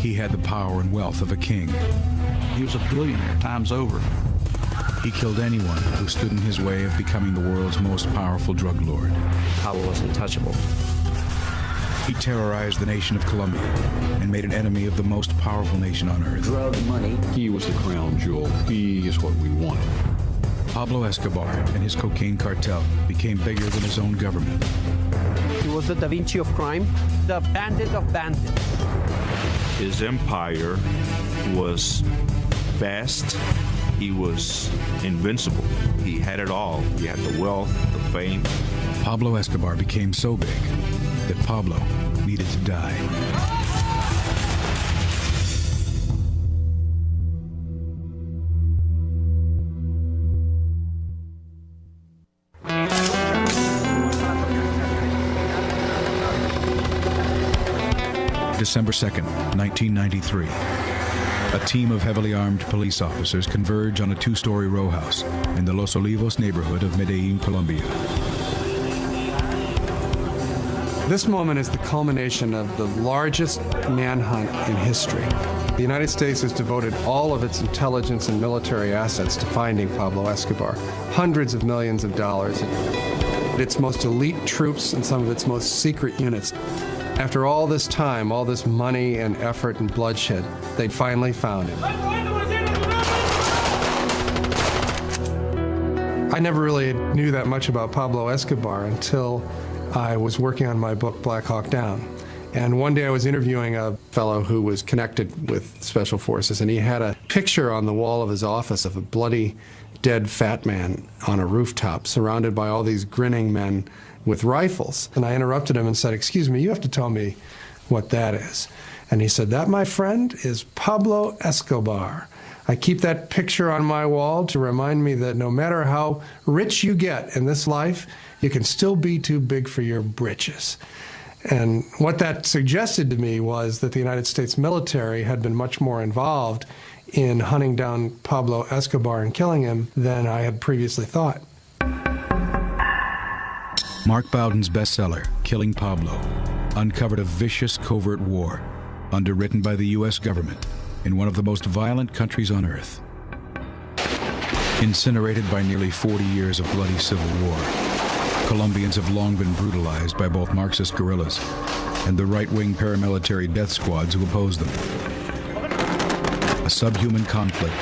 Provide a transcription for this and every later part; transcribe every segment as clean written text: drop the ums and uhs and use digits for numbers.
He had the power and wealth of a king. He was a billionaire times over. He killed anyone who stood in his way of becoming the world's most powerful drug lord. Pablo was untouchable. He terrorized the nation of Colombia and made an enemy of the most powerful nation on earth. Drug money. He was the crown jewel. He is what we want. Pablo Escobar and his cocaine cartel became bigger than his own government. He was the Da Vinci of crime, the bandit of bandits. His empire was vast. He was invincible. He had it all. He had the wealth, the fame. Pablo Escobar became so big that Pablo needed to die. December 2nd, 1993. A team of heavily armed police officers converge on a two-story row house in the Los Olivos neighborhood of Medellín, Colombia. This moment is the culmination of the largest manhunt in history. The United States has devoted all of its intelligence and military assets to finding Pablo Escobar. Hundreds of millions of dollars. Its most elite troops and some of its most secret units. After all this time, all this money and effort and bloodshed, they finally found him. I never really knew that much about Pablo Escobar until I was working on my book, Black Hawk Down. And one day I was interviewing a fellow who was connected with Special Forces, and he had a picture on the wall of his office of a bloody, dead fat man on a rooftop, surrounded by all these grinning men with rifles. And I interrupted him and said, "Excuse me, you have to tell me what that is." And he said, "That, my friend, is Pablo Escobar. I keep that picture on my wall to remind me that no matter how rich you get in this life, you can still be too big for your britches." And what that suggested to me was that the United States military had been much more involved in hunting down Pablo Escobar and killing him than I had previously thought. Mark Bowden's bestseller, Killing Pablo, uncovered a vicious covert war underwritten by the U.S. government in one of the most violent countries on earth. Incinerated by nearly 40 years of bloody civil war, Colombians have long been brutalized by both Marxist guerrillas and the right-wing paramilitary death squads who oppose them. A subhuman conflict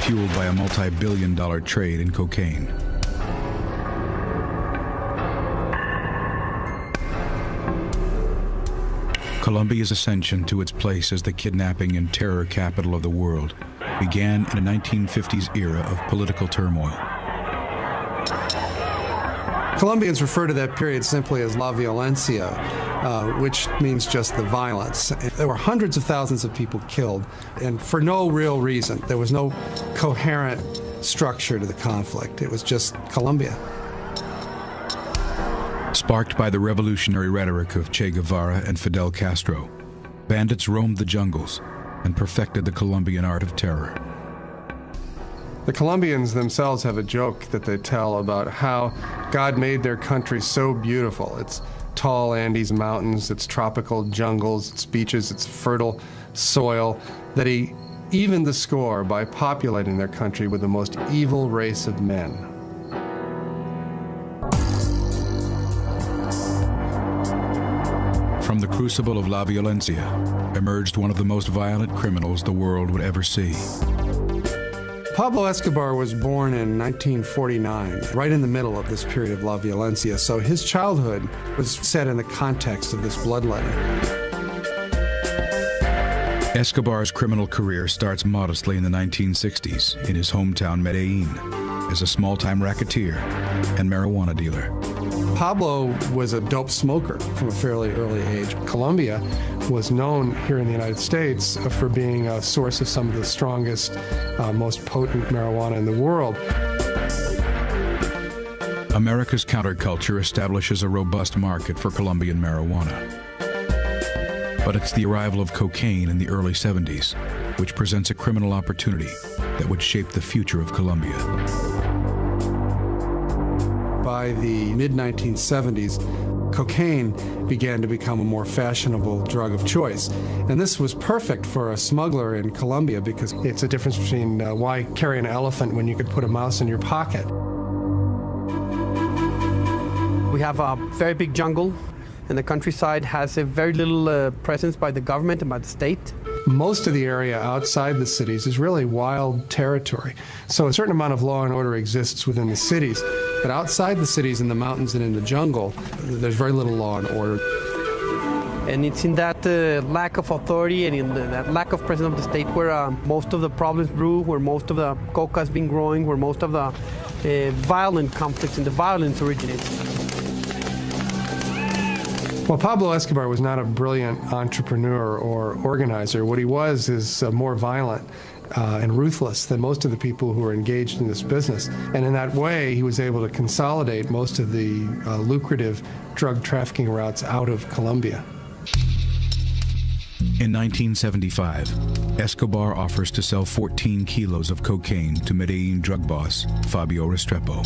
fueled by a multi-billion-dollar trade in cocaine. Colombia's ascension to its place as the kidnapping and terror capital of the world began in a 1950s era of political turmoil. Colombians refer to that period simply as La Violencia, which means just the violence. There were hundreds of thousands of people killed, and for no real reason. There was no coherent structure to the conflict. It was just Colombia. Sparked by the revolutionary rhetoric of Che Guevara and Fidel Castro, bandits roamed the jungles and perfected the Colombian art of terror. The Colombians themselves have a joke that they tell about how God made their country so beautiful. Its tall Andes mountains, its tropical jungles, its beaches, its fertile soil, that he evened the score by populating their country with the most evil race of men. From the crucible of La Violencia emerged one of the most violent criminals the world would ever see. Pablo Escobar was born in 1949, right in the middle of this period of La Violencia, so his childhood was set in the context of this bloodletting. Escobar's criminal career starts modestly in the 1960s in his hometown Medellín as a small-time racketeer and marijuana dealer. Pablo was a dope smoker from a fairly early age. Colombia was known here in the United States for being a source of some of the strongest, most potent marijuana in the world. America's counterculture establishes a robust market for Colombian marijuana. But it's the arrival of cocaine in the early 70s which presents a criminal opportunity that would shape the future of Colombia. By the mid-1970s, cocaine began to become a more fashionable drug of choice. And this was perfect for a smuggler in Colombia because it's a difference between why carry an elephant when you could put a mouse in your pocket. We have a very big jungle, and the countryside has a very little presence by the government and by the state. Most of the area outside the cities is really wild territory. So a certain amount of law and order exists within the cities, but outside the cities, in the mountains and in the jungle, there's very little law and order. And it's in that lack of authority and in that lack of presence of the state where most of the problems brew, where most of the coca has been growing, where most of the violent conflicts and the violence originates. Well, Pablo Escobar was not a brilliant entrepreneur or organizer. What he was is more violent and ruthless than most of the people who were engaged in this business. And in that way, he was able to consolidate most of the lucrative drug trafficking routes out of Colombia. In 1975, Escobar offers to sell 14 kilos of cocaine to Medellín drug boss Fabio Restrepo.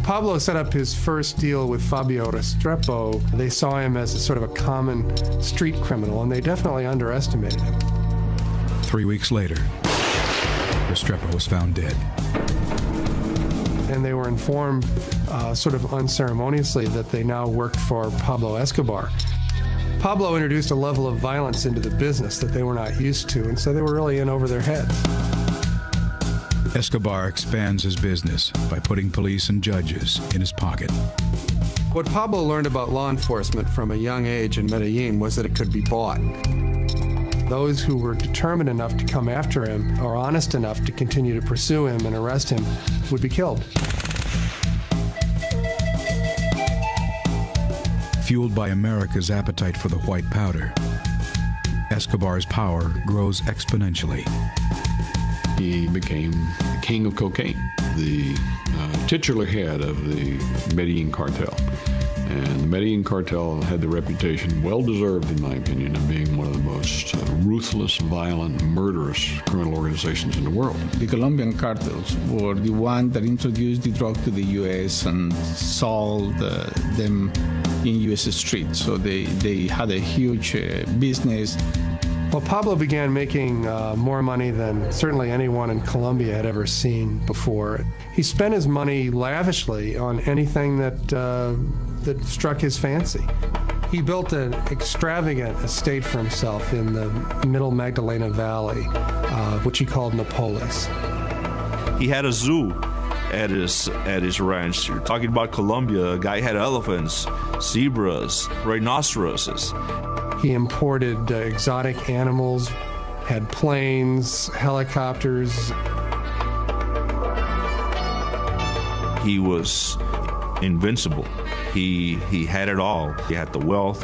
Pablo set up his first deal with Fabio Restrepo. They saw him as a sort of a common street criminal, and they definitely underestimated him. 3 weeks later, Restrepo was found dead. And they were informed sort of unceremoniously that they now worked for Pablo Escobar. Pablo introduced a level of violence into the business that they were not used to, and so they were really in over their heads. Escobar expands his business by putting police and judges in his pocket. What Pablo learned about law enforcement from a young age in Medellín was that it could be bought. Those who were determined enough to come after him or honest enough to continue to pursue him and arrest him would be killed. Fueled by America's appetite for the white powder, Escobar's power grows exponentially. He became the king of cocaine, the titular head of the Medellín cartel. And the Medellín cartel had the reputation, well-deserved in my opinion, of being one of the most ruthless, violent, murderous criminal organizations in the world. The Colombian cartels were the one that introduced the drug to the U.S. and sold them in U.S. streets. So they had a huge business. Well, Pablo began making more money than certainly anyone in Colombia had ever seen before. He spent his money lavishly on anything that struck his fancy. He built an extravagant estate for himself in the middle Magdalena Valley, which he called Napolis. He had a zoo at his ranch. You're talking about Colombia. A guy had elephants, zebras, rhinoceroses. He imported exotic animals, had planes, helicopters. He was invincible. He had it all. He had the wealth,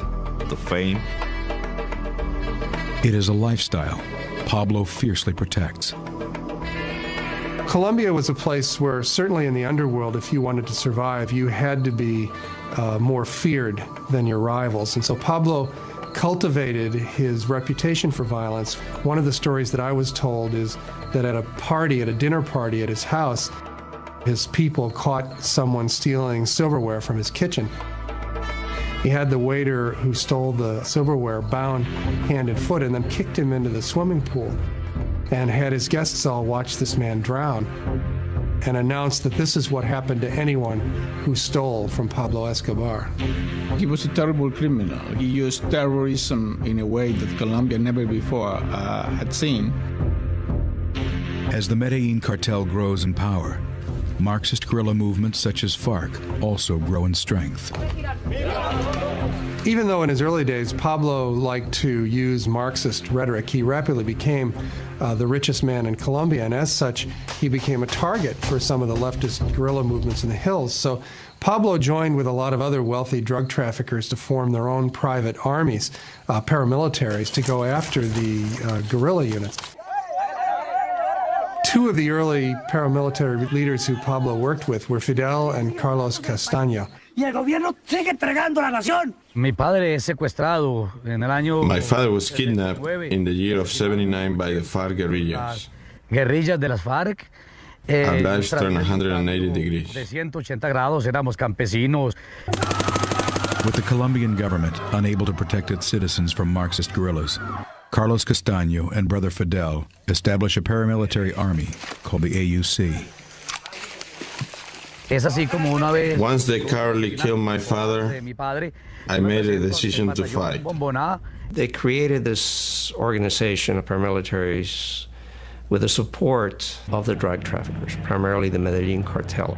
the fame. It is a lifestyle Pablo fiercely protects. Colombia was a place where, certainly in the underworld, if you wanted to survive, you had to be more feared than your rivals. And so Pablo cultivated his reputation for violence. One of the stories that I was told is that at a dinner party at his house, his people caught someone stealing silverware from his kitchen. He had the waiter who stole the silverware bound hand and foot and then kicked him into the swimming pool and had his guests all watch this man drown and announced that this is what happened to anyone who stole from Pablo Escobar. He was a terrible criminal. He used terrorism in a way that Colombia never before had seen. As the Medellín cartel grows in power, Marxist guerrilla movements such as FARC also grow in strength. Even though in his early days Pablo liked to use Marxist rhetoric, he rapidly became the richest man in Colombia, and as such, he became a target for some of the leftist guerrilla movements in the hills. So Pablo joined with a lot of other wealthy drug traffickers to form their own private armies, paramilitaries, to go after the guerrilla units. Two of the early paramilitary leaders who Pablo worked with were Fidel and Carlos Castaño. Y el gobierno sigue entregando la nación. My father was kidnapped in the year of 79 by the FARC guerrillas. Guerrillas de las FARC. Our lives turned 180 degrees. De 180 grados, éramos campesinos. With the Colombian government unable to protect its citizens from Marxist guerrillas, Carlos Castaño and brother Fidel establish a paramilitary army called the AUC. Es así como una vez. Once they cowardly killed my father, I made a decision to fight. They created this organization of paramilitaries with the support of the drug traffickers, primarily the Medellín cartel.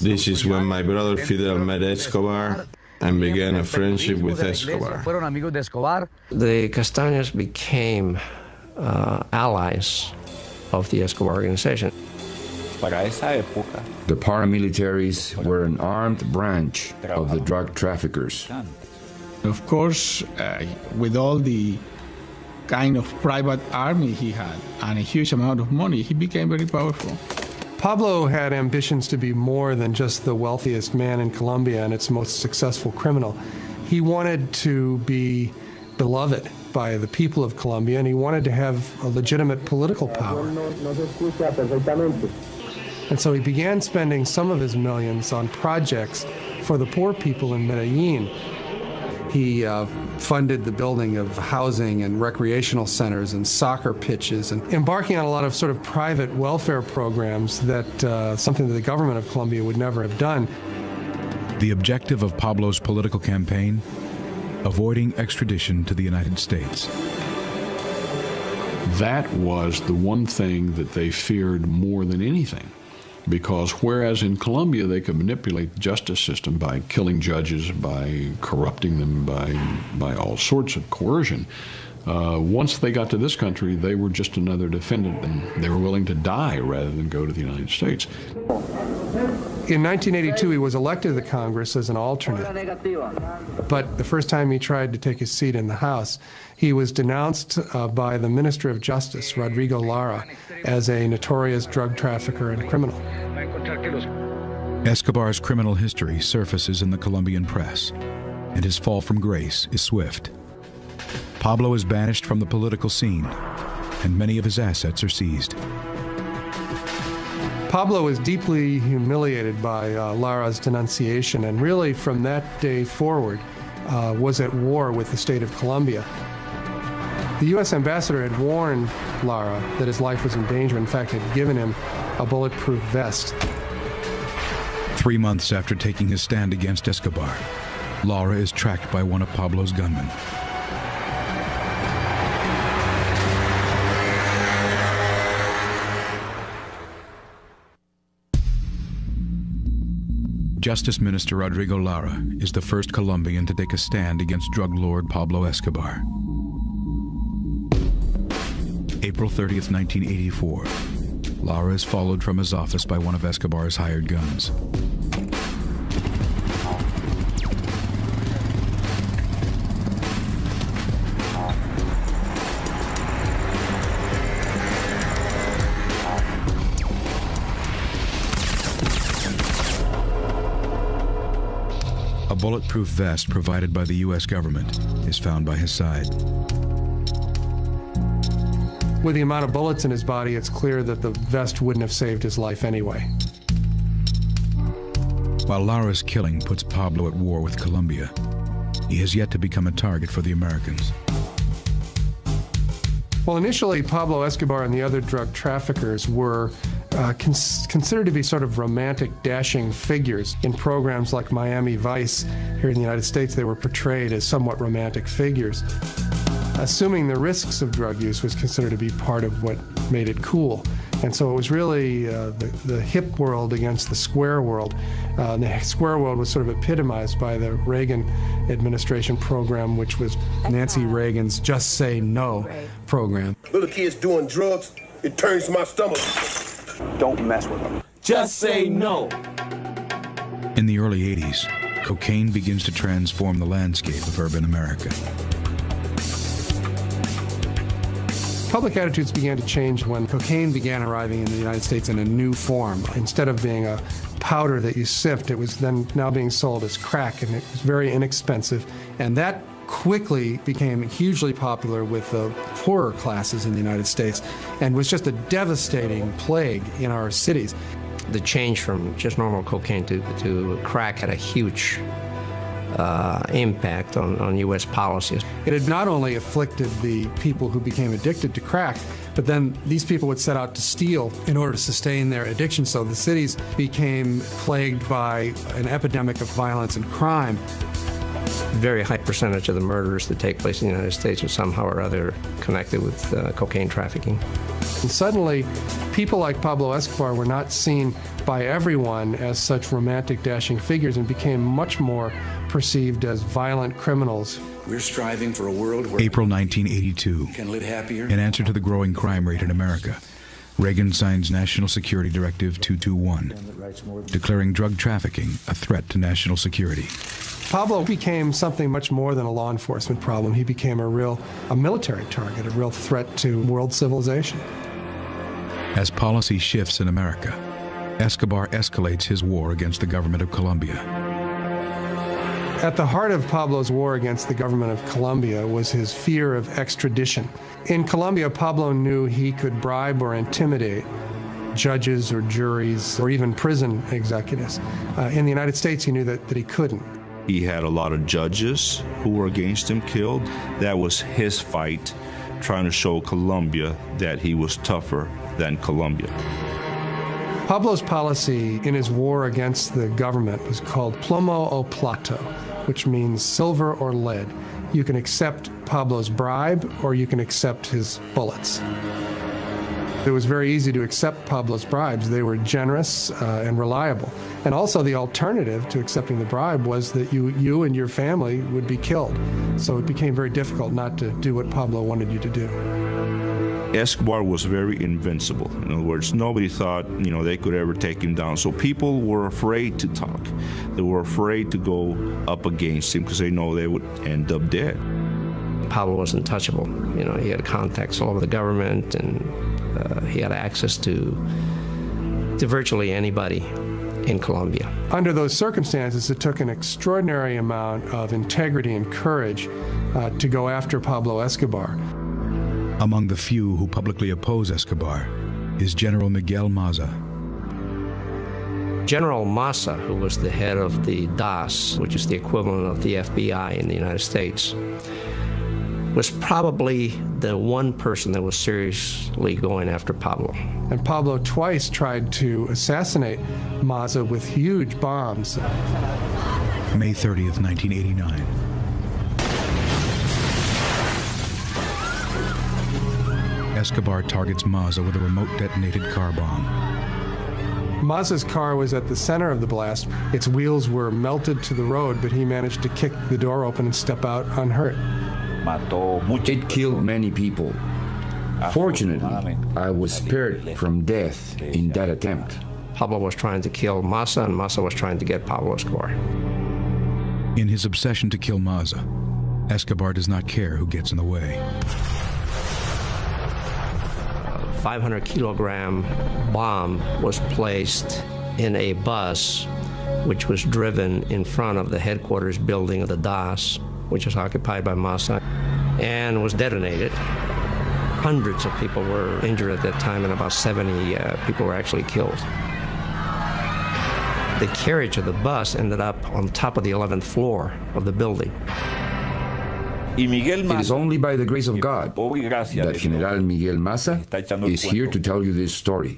This is when my brother Fidel met Escobar and began a friendship with Escobar. The Castaños became allies of the Escobar organization. The paramilitaries were an armed branch of the drug traffickers. Of course, with all the kind of private army he had and a huge amount of money, he became very powerful. Pablo had ambitions to be more than just the wealthiest man in Colombia and its most successful criminal. He wanted to be beloved by the people of Colombia, and he wanted to have a legitimate political power. And so he began spending some of his millions on projects for the poor people in Medellín. He funded the building of housing and recreational centers and soccer pitches, and embarking on a lot of sort of private welfare programs that something that the government of Colombia would never have done. The objective of Pablo's political campaign? Avoiding extradition to the United States. That was the one thing that they feared more than anything. Because whereas in Colombia they could manipulate the justice system by killing judges, by corrupting them, by all sorts of coercion, once they got to this country, they were just another defendant, and they were willing to die rather than go to the United States. In 1982, he was elected to the Congress as an alternate. But the first time he tried to take his seat in the House, he was denounced by the Minister of Justice, Rodrigo Lara, as a notorious drug trafficker and criminal. Escobar's criminal history surfaces in the Colombian press, and his fall from grace is swift. Pablo is banished from the political scene, and many of his assets are seized. Pablo was deeply humiliated by Lara's denunciation, and really from that day forward was at war with the state of Colombia. The U.S. ambassador had warned Lara that his life was in danger, in fact had given him a bulletproof vest. 3 months after taking his stand against Escobar, Lara is tracked by one of Pablo's gunmen. Justice Minister Rodrigo Lara is the first Colombian to take a stand against drug lord Pablo Escobar. April 30th, 1984. Lara is followed from his office by one of Escobar's hired guns. A bulletproof vest provided by the U.S. government is found by his side. With the amount of bullets in his body, it's clear that the vest wouldn't have saved his life anyway. While Lara's killing puts Pablo at war with Colombia, he has yet to become a target for the Americans. Well, initially, Pablo Escobar and the other drug traffickers were considered to be sort of romantic, dashing figures. In programs like Miami Vice here in the United States, they were portrayed as somewhat romantic figures. Assuming the risks of drug use was considered to be part of what made it cool. And so it was really the hip world against the square world. The square world was sort of epitomized by the Reagan administration program, which was Nancy Reagan's Just Say No program. Little kids doing drugs, it turns my stomach. Don't mess with them. Just say no. In the early 80s, cocaine begins to transform the landscape of urban America. Public attitudes began to change when cocaine began arriving in the United States in a new form. Instead of being a powder that you sift, it was then now being sold as crack, and it was very inexpensive. And that quickly became hugely popular with the poorer classes in the United States and was just a devastating plague in our cities. The change from just normal cocaine to crack had a huge impact on U.S. policies. It had not only afflicted the people who became addicted to crack, but then these people would set out to steal in order to sustain their addiction. So the cities became plagued by an epidemic of violence and crime. Very high percentage of the murders that take place in the United States are somehow or other connected with cocaine trafficking. And suddenly, people like Pablo Escobar were not seen by everyone as such romantic, dashing figures and became much more perceived as violent criminals. We're striving for a world where April 1982. we can live happier. In answer to the growing crime rate in America, Reagan signs National Security Directive 221, declaring drug trafficking a threat to national security. Pablo became something much more than a law enforcement problem. He became a military target, a real threat to world civilization. As policy shifts in America, Escobar escalates his war against the government of Colombia. At the heart of Pablo's war against the government of Colombia was his fear of extradition. In Colombia, Pablo knew he could bribe or intimidate judges or juries or even prison executives. In the United States, he knew that he couldn't. He had a lot of judges who were against him killed. That was his fight, trying to show Colombia that he was tougher than Colombia. Pablo's policy in his war against the government was called plomo o plato, which means silver or lead. You can accept Pablo's bribe or you can accept his bullets. It was very easy to accept Pablo's bribes. They were generous and reliable. And also the alternative to accepting the bribe was that you and your family would be killed. So it became very difficult not to do what Pablo wanted you to do. Escobar was very invincible. In other words, nobody thought, they could ever take him down. So people were afraid to talk. They were afraid to go up against him because they know they would end up dead. Pablo was untouchable. He had contacts all over the government, and he had access to virtually anybody in Colombia. Under those circumstances, it took an extraordinary amount of integrity and courage to go after Pablo Escobar. Among the few who publicly oppose Escobar is General Miguel Maza. General Maza, who was the head of the DAS, which is the equivalent of the FBI in the United States, was probably the one person that was seriously going after Pablo. And Pablo twice tried to assassinate Maza with huge bombs. May 30th, 1989. Escobar targets Maza with a remote detonated car bomb. Maza's car was at the center of the blast. Its wheels were melted to the road, but he managed to kick the door open and step out unhurt. It killed many people. Fortunately, I was spared from death in that attempt. Pablo was trying to kill Maza, and Maza was trying to get Pablo Escobar. In his obsession to kill Maza, Escobar does not care who gets in the way. 500-kilogram bomb was placed in a bus which was driven in front of the headquarters building of the DAS, which was occupied by Maza, and was detonated. Hundreds of people were injured at that time, and about 70 people were actually killed. The carriage of the bus ended up on top of the 11th floor of the building. It is only by the grace of God that General Miguel Maza is here to tell you this story.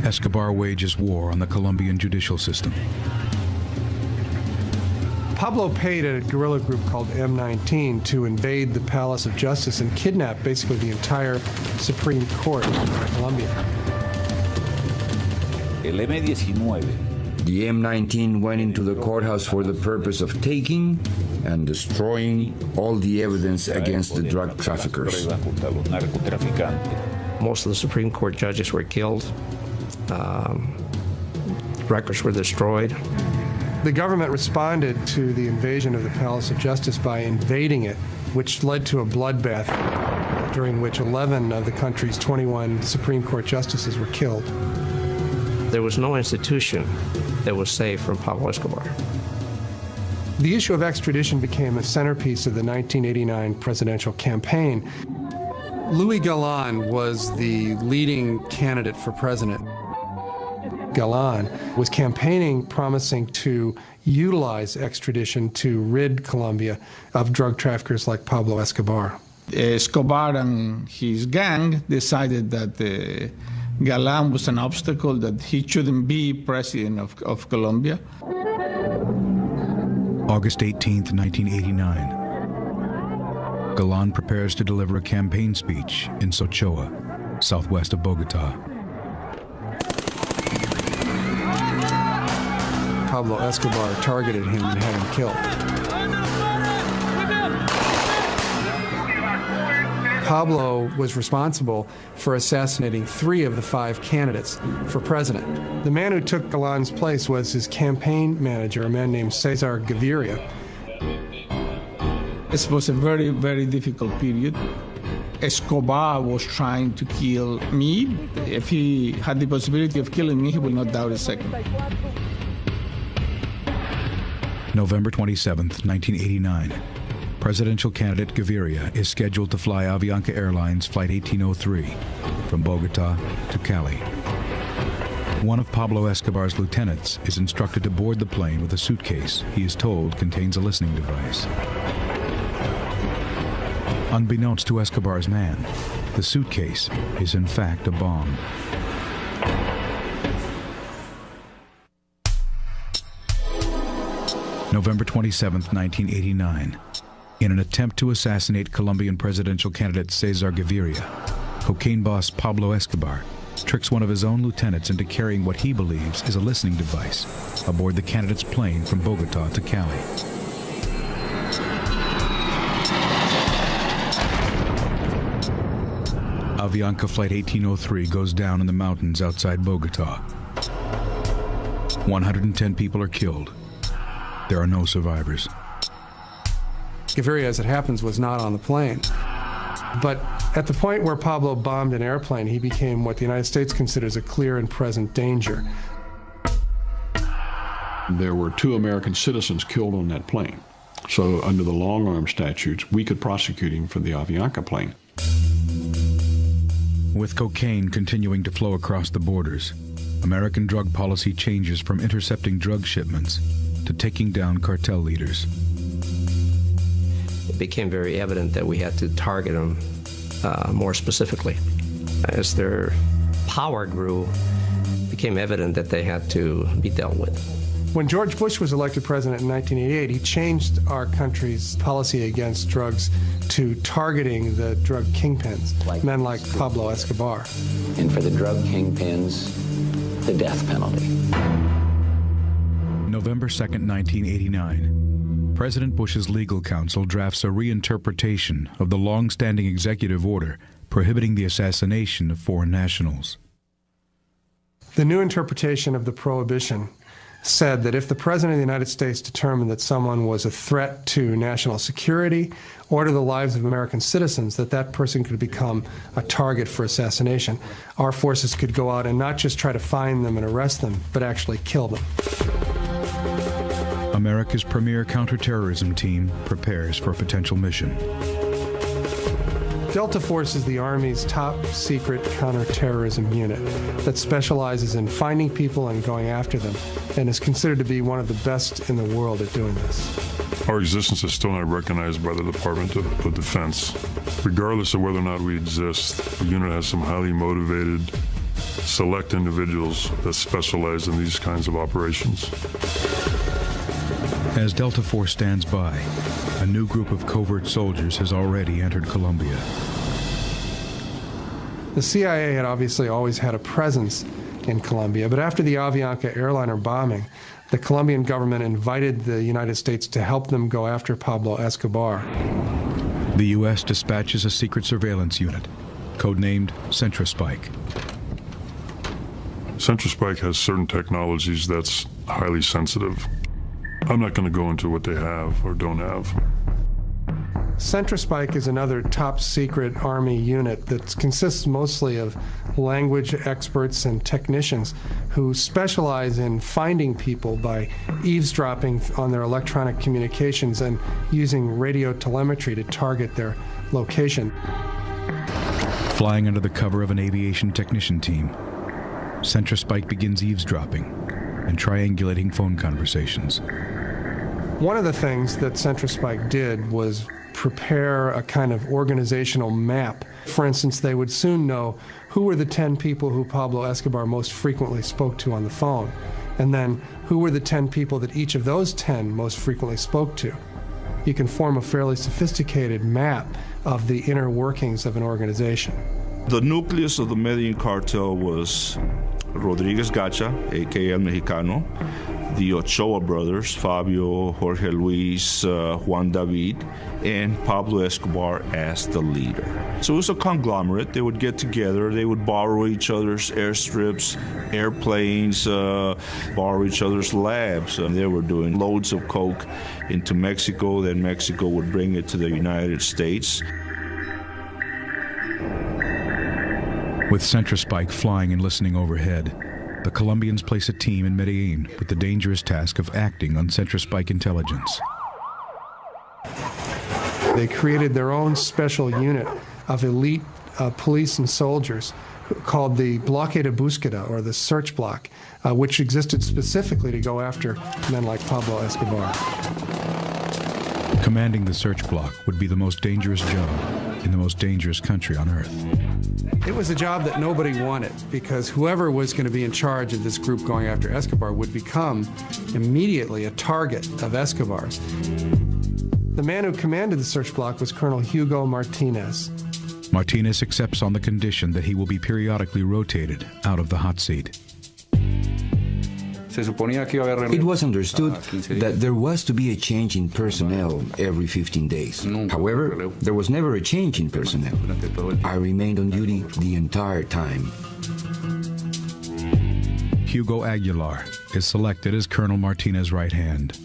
Escobar wages war on the Colombian judicial system. Pablo paid a guerrilla group called M19 to invade the Palace of Justice and kidnap basically the entire Supreme Court of Colombia. The M19 went into the courthouse for the purpose of taking and destroying all the evidence against the drug traffickers. Most of the Supreme Court judges were killed. Records were destroyed. The government responded to the invasion of the Palace of Justice by invading it, which led to a bloodbath during which 11 of the country's 21 Supreme Court justices were killed. There was no institution that was safe from Pablo Escobar. The issue of extradition became a centerpiece of the 1989 presidential campaign. Luis Galán was the leading candidate for president. Galán was campaigning promising to utilize extradition to rid Colombia of drug traffickers like Pablo Escobar. Escobar and his gang decided that Galán was an obstacle, that he shouldn't be president of Colombia. August 18th, 1989. Galán prepares to deliver a campaign speech in Sochoa, southwest of Bogota. Pablo Escobar targeted him and had him killed. Pablo was responsible for assassinating 3 of the 5 candidates for president. The man who took Galán's place was his campaign manager, a man named Cesar Gaviria. This was a very, very difficult period. Escobar was trying to kill me. If he had the possibility of killing me, he would not doubt a second. November 27th, 1989. Presidential candidate Gaviria is scheduled to fly Avianca Airlines Flight 1803 from Bogota to Cali. One of Pablo Escobar's lieutenants is instructed to board the plane with a suitcase he is told contains a listening device. Unbeknownst to Escobar's man, the suitcase is in fact a bomb. November 27th, 1989. In an attempt to assassinate Colombian presidential candidate Cesar Gaviria, cocaine boss Pablo Escobar tricks one of his own lieutenants into carrying what he believes is a listening device aboard the candidate's plane from Bogota to Cali. Avianca Flight 1803 goes down in the mountains outside Bogota. 110 people are killed. There are no survivors. Gaviria, as it happens, was not on the plane. But at the point where Pablo bombed an airplane, he became what the United States considers a clear and present danger. There were 2 American citizens killed on that plane. So under the long-arm statutes, we could prosecute him for the Avianca plane. With cocaine continuing to flow across the borders, American drug policy changes from intercepting drug shipments to taking down cartel leaders. It became very evident that we had to target them more specifically. As their power grew, it became evident that they had to be dealt with. When George Bush was elected president in 1988, he changed our country's policy against drugs to targeting the drug kingpins, men like Pablo Escobar. And for the drug kingpins, the death penalty. November 2nd, 1989. President Bush's legal counsel drafts a reinterpretation of the long-standing executive order prohibiting the assassination of foreign nationals. The new interpretation of the prohibition said that if the President of the United States determined that someone was a threat to national security or to the lives of American citizens, that that person could become a target for assassination. Our forces could go out and not just try to find them and arrest them, but actually kill them. America's premier counterterrorism team prepares for a potential mission. Delta Force is the Army's top-secret counterterrorism unit that specializes in finding people and going after them, and is considered to be one of the best in the world at doing this. Our existence is still not recognized by the Department of Defense. Regardless of whether or not we exist, the unit has some highly motivated, select individuals that specialize in these kinds of operations. As Delta Force stands by, a new group of covert soldiers has already entered Colombia. The CIA had obviously always had a presence in Colombia, but after the Avianca airliner bombing, the Colombian government invited the United States to help them go after Pablo Escobar. The U.S. dispatches a secret surveillance unit, codenamed CentraSpike. CentraSpike has certain technologies that's highly sensitive. I'm not going to go into what they have or don't have. CentraSpike is another top-secret Army unit that consists mostly of language experts and technicians who specialize in finding people by eavesdropping on their electronic communications and using radio telemetry to target their location. Flying under the cover of an aviation technician team, CentraSpike begins eavesdropping and triangulating phone conversations. One of the things that CentraSpike did was prepare a kind of organizational map. For instance, they would soon know who were the 10 people who Pablo Escobar most frequently spoke to on the phone, and then who were the 10 people that each of those 10 most frequently spoke to. You can form a fairly sophisticated map of the inner workings of an organization. The nucleus of the Medellín cartel was Rodriguez Gacha, a.k.a. El Mexicano, the Ochoa brothers, Fabio, Jorge Luis, Juan David, and Pablo Escobar as the leader. So it was a conglomerate. They would get together, they would borrow each other's airstrips, airplanes, borrow each other's labs. They were doing loads of coke into Mexico, then Mexico would bring it to the United States. With CentraSpike flying and listening overhead, the Colombians place a team in Medellín with the dangerous task of acting on CentraSpike intelligence. They created their own special unit of elite police and soldiers called the Bloque de Búsqueda, or the Search Bloc, which existed specifically to go after men like Pablo Escobar. Commanding the Search Bloc would be the most dangerous job in the most dangerous country on earth. It was a job that nobody wanted, because whoever was going to be in charge of this group going after Escobar would become immediately a target of Escobar's. The man who commanded the Search Bloc was Colonel Hugo Martinez. Martinez accepts on the condition that he will be periodically rotated out of the hot seat. It was understood that there was to be a change in personnel every 15 days. However, there was never a change in personnel. I remained on duty the entire time. Hugo Aguilar is selected as Colonel Martinez's right hand.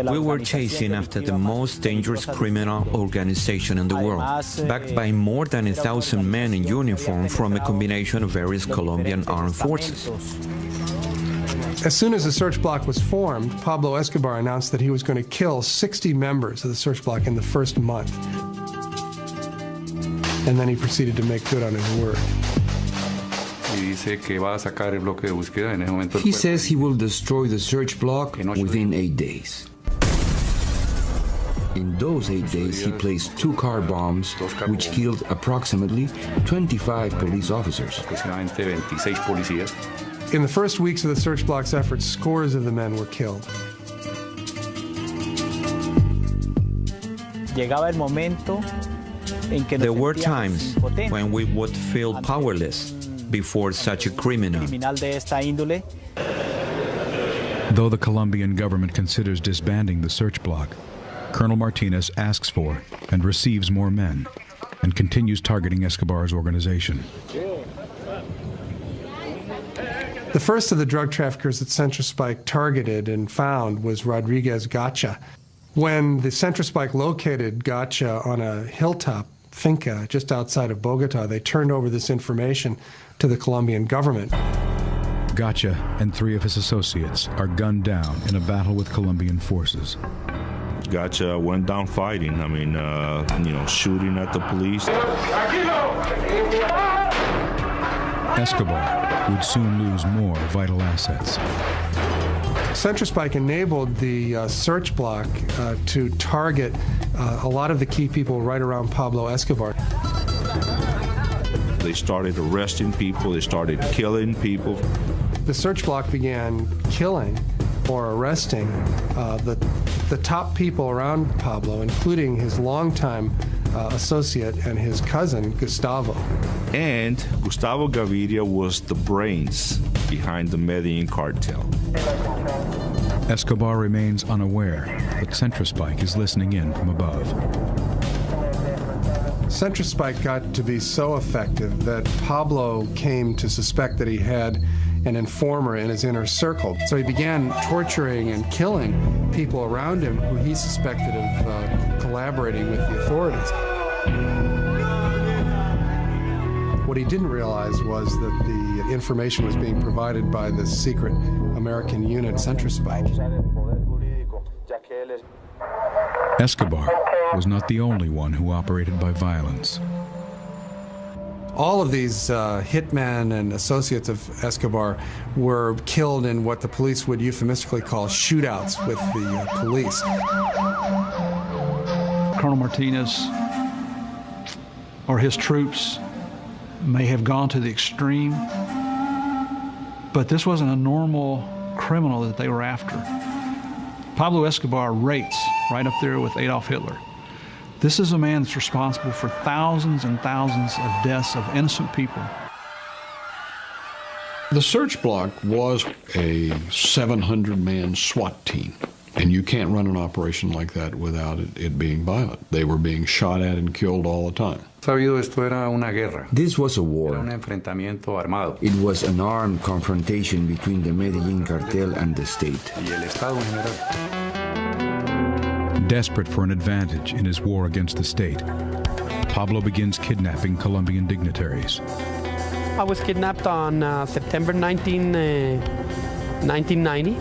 We were chasing after the most dangerous criminal organization in the world, backed by more than 1,000 men in uniform from a combination of various Colombian armed forces. As soon as the Search Bloc was formed, Pablo Escobar announced that he was going to kill 60 members of the Search Bloc in the first month. And then he proceeded to make good on his word. He says he will destroy the Search Bloc within 8 days. In those 8 days, he placed 2 car bombs, which killed approximately 25 police officers. In the first weeks of the Search Bloc's efforts, scores of the men were killed. There were times when we would feel powerless before such a criminal. Though the Colombian government considers disbanding the Search Bloc, Colonel Martinez asks for and receives more men and continues targeting Escobar's organization. The first of the drug traffickers that CentraSpike targeted and found was Rodriguez Gacha. When the CentraSpike located Gacha on a hilltop finca just outside of Bogota, they turned over this information to the Colombian government. Gacha and 3 of his associates are gunned down in a battle with Colombian forces. Gacha went down fighting. I mean, shooting at the police. Escobar would soon lose more vital assets. CentraSpike enabled the Search Bloc to target a lot of the key people right around Pablo Escobar. They started arresting people, they started killing people. The Search Bloc began killing or arresting the top people around Pablo, including his longtime associate and his cousin, Gustavo. And Gustavo Gaviria was the brains behind the Medellín cartel. Escobar remains unaware that CentraSpike is listening in from above. CentraSpike got to be so effective that Pablo came to suspect that he had an informer in his inner circle. So he began torturing and killing people around him who he suspected of collaborating with the authorities. What he didn't realize was that the information was being provided by the secret American unit Centrospite. Escobar was not the only one who operated by violence. All of these hitmen and associates of Escobar were killed in what the police would euphemistically call shootouts with the police. Colonel Martinez or his troops may have gone to the extreme, but this wasn't a normal criminal that they were after. Pablo Escobar rates right up there with Adolf Hitler. This is a man that's responsible for thousands and thousands of deaths of innocent people. The Search Bloc was a 700-man SWAT team, and you can't run an operation like that without it being violent. They were being shot at and killed all the time. This was a war. It was an armed confrontation between the Medellín cartel and the state. Desperate for an advantage in his war against the state, Pablo begins kidnapping Colombian dignitaries. I was kidnapped on September 1990.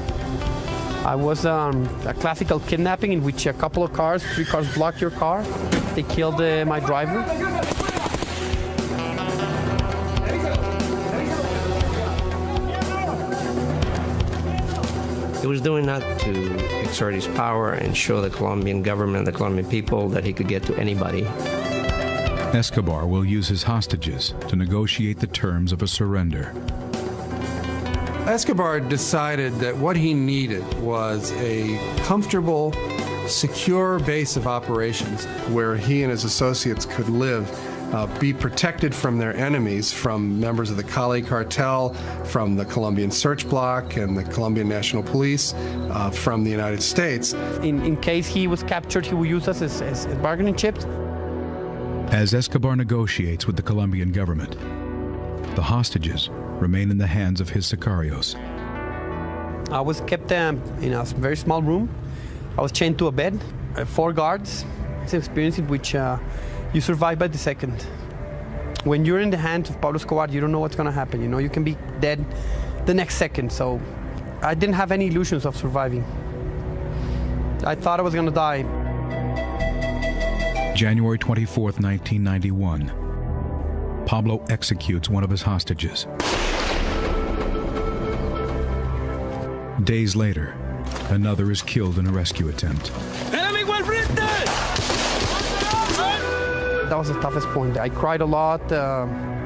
I was a classical kidnapping in which a couple of cars, 3 cars blocked your car. They killed my driver. He was doing that to exert his power and show the Colombian government, the Colombian people, that he could get to anybody. Escobar will use his hostages to negotiate the terms of a surrender. Escobar decided that what he needed was a comfortable, secure base of operations where he and his associates could live, be protected from their enemies, from members of the Cali cartel, from the Colombian Search Bloc and the Colombian National Police, from the United States. In case he was captured, he would use us as bargaining chips. As Escobar negotiates with the Colombian government, the hostages remain in the hands of his sicarios. I was kept in a very small room. I was chained to a bed, 4 guards. It's an experience in which you survive by the second. When you're in the hands of Pablo Escobar, you don't know what's going to happen. You know, you can be dead the next second. So I didn't have any illusions of surviving. I thought I was going to die. January 24th, 1991. Pablo executes one of his hostages. Days later, another is killed in a rescue attempt. That was the toughest point. I cried a lot.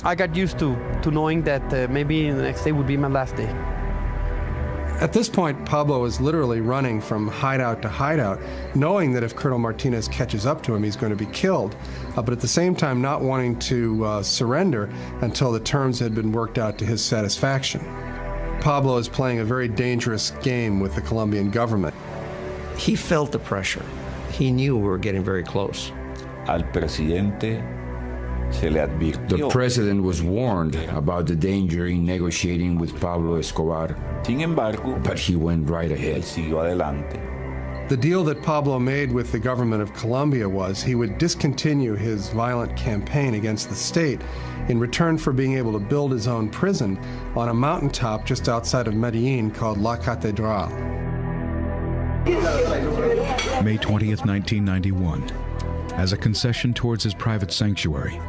I got used to knowing that maybe the next day would be my last day. At this point, Pablo is literally running from hideout to hideout, knowing that if Colonel Martinez catches up to him, he's going to be killed, but at the same time not wanting to surrender until the terms had been worked out to his satisfaction. Pablo is playing a very dangerous game with the Colombian government. He felt the pressure. He knew we were getting very close. The president was warned about the danger in negotiating with Pablo Escobar, but he went right ahead. The deal that Pablo made with the government of Colombia was he would discontinue his violent campaign against the state in return for being able to build his own prison on a mountaintop just outside of Medellín called La Catedral. May 20th, 1991. As a concession towards his private sanctuary,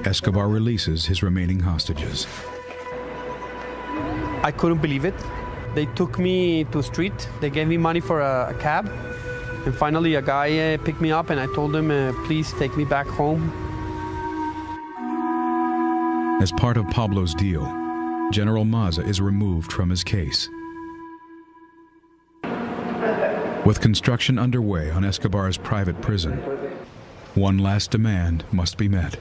Escobar releases his remaining hostages. I couldn't believe it. They took me to the street. They gave me money for a cab. And finally, a guy picked me up, and I told him, please take me back home. As part of Pablo's deal, General Maza is removed from his case. With construction underway on Escobar's private prison, one last demand must be met.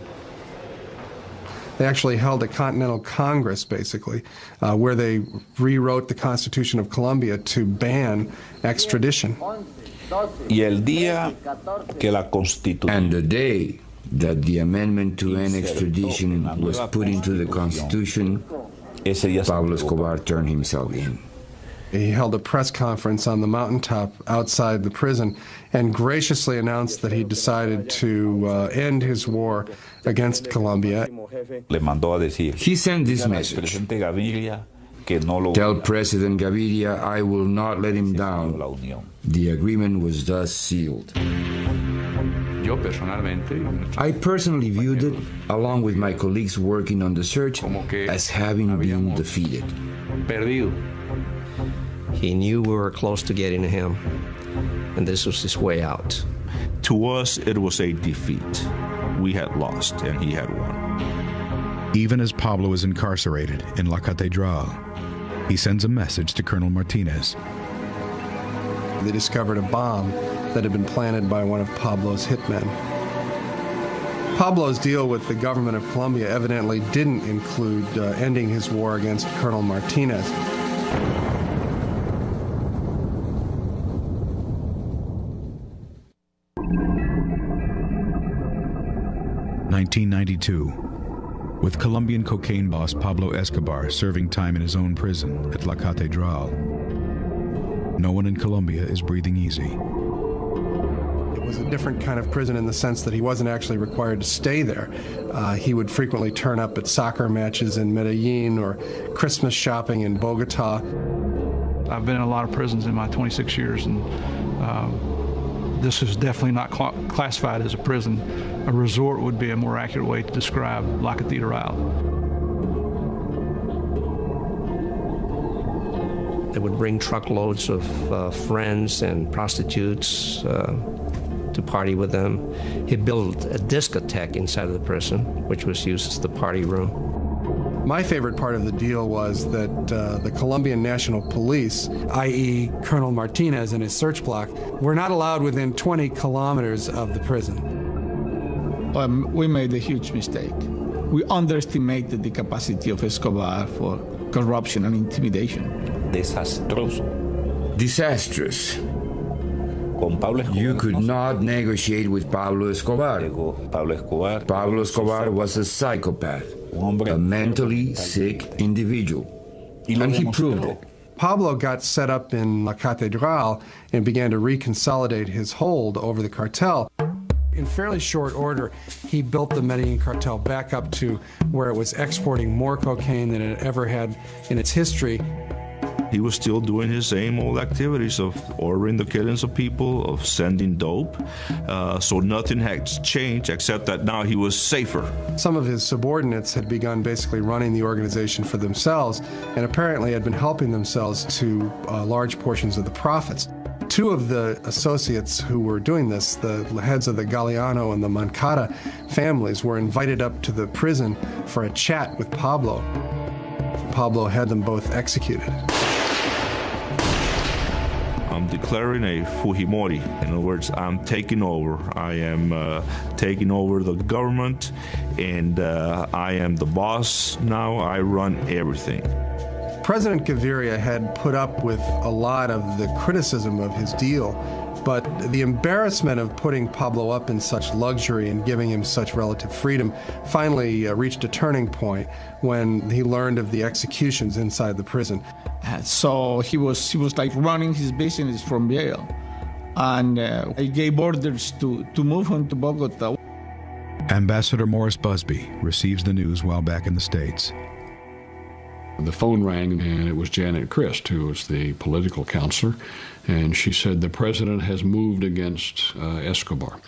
They actually held a Continental Congress, basically, where they rewrote the Constitution of Colombia to ban extradition. And the day that the amendment to end extradition was put into the Constitution, Pablo Escobar turned himself in. He held a press conference on the mountaintop outside the prison and graciously announced that he decided to end his war against Colombia. He sent this message: "Tell President Gaviria I will not let him down." The agreement was thus sealed. I personally viewed it, along with my colleagues working on the search, as having been defeated. He knew we were close to getting to him, and this was his way out. To us, it was a defeat. We had lost, and he had won. Even as Pablo is incarcerated in La Catedral, he sends a message to Colonel Martinez. They discovered a bomb that had been planted by one of Pablo's hitmen. Pablo's deal with the government of Colombia evidently didn't include ending his war against Colonel Martinez. (1992), with Colombian cocaine boss Pablo Escobar serving time in his own prison at La Catedral. No one in Colombia is breathing easy. It was a different kind of prison in the sense that he wasn't actually required to stay there. He would frequently turn up at soccer matches in Medellín or Christmas shopping in Bogota. I've been in a lot of prisons in my 26 years, and this is definitely not classified as a prison. A resort would be a more accurate way to describe La Catedral. They would bring truckloads of friends and prostitutes to party with them. He built a discotheque inside of the prison, which was used as the party room. My favorite part of the deal was that the Colombian National Police, i.e. Colonel Martinez and his search bloc, were not allowed within 20 kilometers of the prison. We made a huge mistake. We underestimated the capacity of Escobar for corruption and intimidation. Disastrous. You could not negotiate with Pablo Escobar. Pablo Escobar was a psychopath, a mentally sick individual, and he proved it. Pablo got set up in La Catedral and began to reconsolidate his hold over the cartel. In fairly short order, he built the Medellín cartel back up to where it was exporting more cocaine than it ever had in its history. He was still doing his same old activities of ordering the killings of people, of sending dope. So nothing had changed except that now he was safer. Some of his subordinates had begun basically running the organization for themselves and apparently had been helping themselves to large portions of the profits. Two of the associates who were doing this, the heads of the Galeano and the Moncada families, were invited up to the prison for a chat with Pablo. Pablo had them both executed. I'm declaring a Fujimori. In other words, I'm taking over. I am taking over the government, and I am the boss now. I run everything. President Gaviria had put up with a lot of the criticism of his deal, but the embarrassment of putting Pablo up in such luxury and giving him such relative freedom finally reached a turning point when he learned of the executions inside the prison. So he was like running his business from jail, and I gave orders to move him to Bogota. Ambassador Morris Busby receives the news while back in the States. The phone rang, and it was Janet Christ, who was the political counselor, and she said the president has moved against Escobar.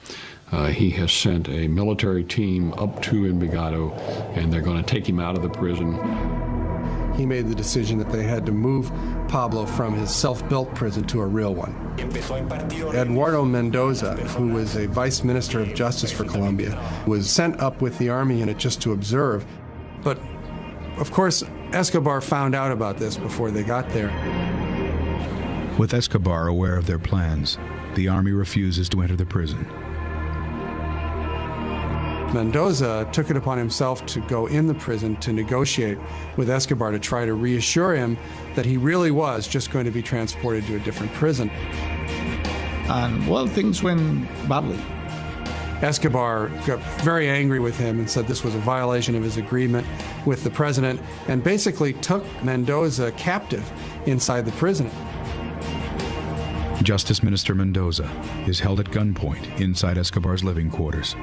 He has sent a military team up to Envigado, and they're going to take him out of the prison. He made the decision that they had to move Pablo from his self-built prison to a real one. Eduardo Mendoza, who was a vice minister of justice for Colombia, was sent up with the army unit just to observe. But, of course, Escobar found out about this before they got there. With Escobar aware of their plans, the army refuses to enter the prison. Mendoza took it upon himself to go in the prison to negotiate with Escobar to try to reassure him that he really was just going to be transported to a different prison. And, well, things went badly. Escobar got very angry with him and said this was a violation of his agreement with the president and basically took Mendoza captive inside the prison. Justice Minister Mendoza is held at gunpoint inside Escobar's living quarters.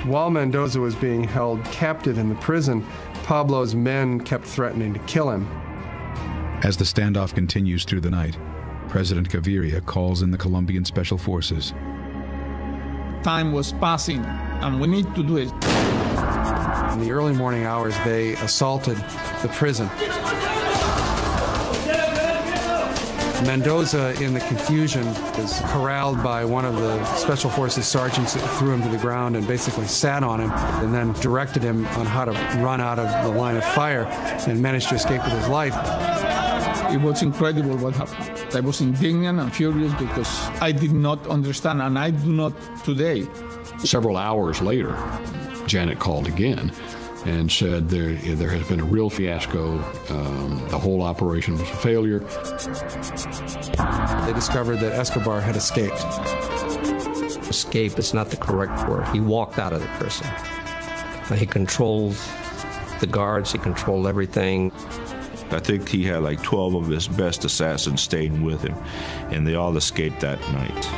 While Mendoza was being held captive in the prison, Pablo's men kept threatening to kill him. As the standoff continues through the night, President Gaviria calls in the Colombian Special Forces. Time was passing, and we need to do it. In the early morning hours, they assaulted the prison. Mendoza, in the confusion, was corralled by one of the Special Forces sergeants that threw him to the ground and basically sat on him and then directed him on how to run out of the line of fire and managed to escape with his life. It was incredible what happened. I was indignant and furious because I did not understand, and I do not today. Several hours later, Janet called again and said there has been a real fiasco. The whole operation was a failure. They discovered that Escobar had escaped. Escape is not the correct word. He walked out of the prison. He controlled the guards, he controlled everything. I think he had like 12 of his best assassins staying with him, and they all escaped that night.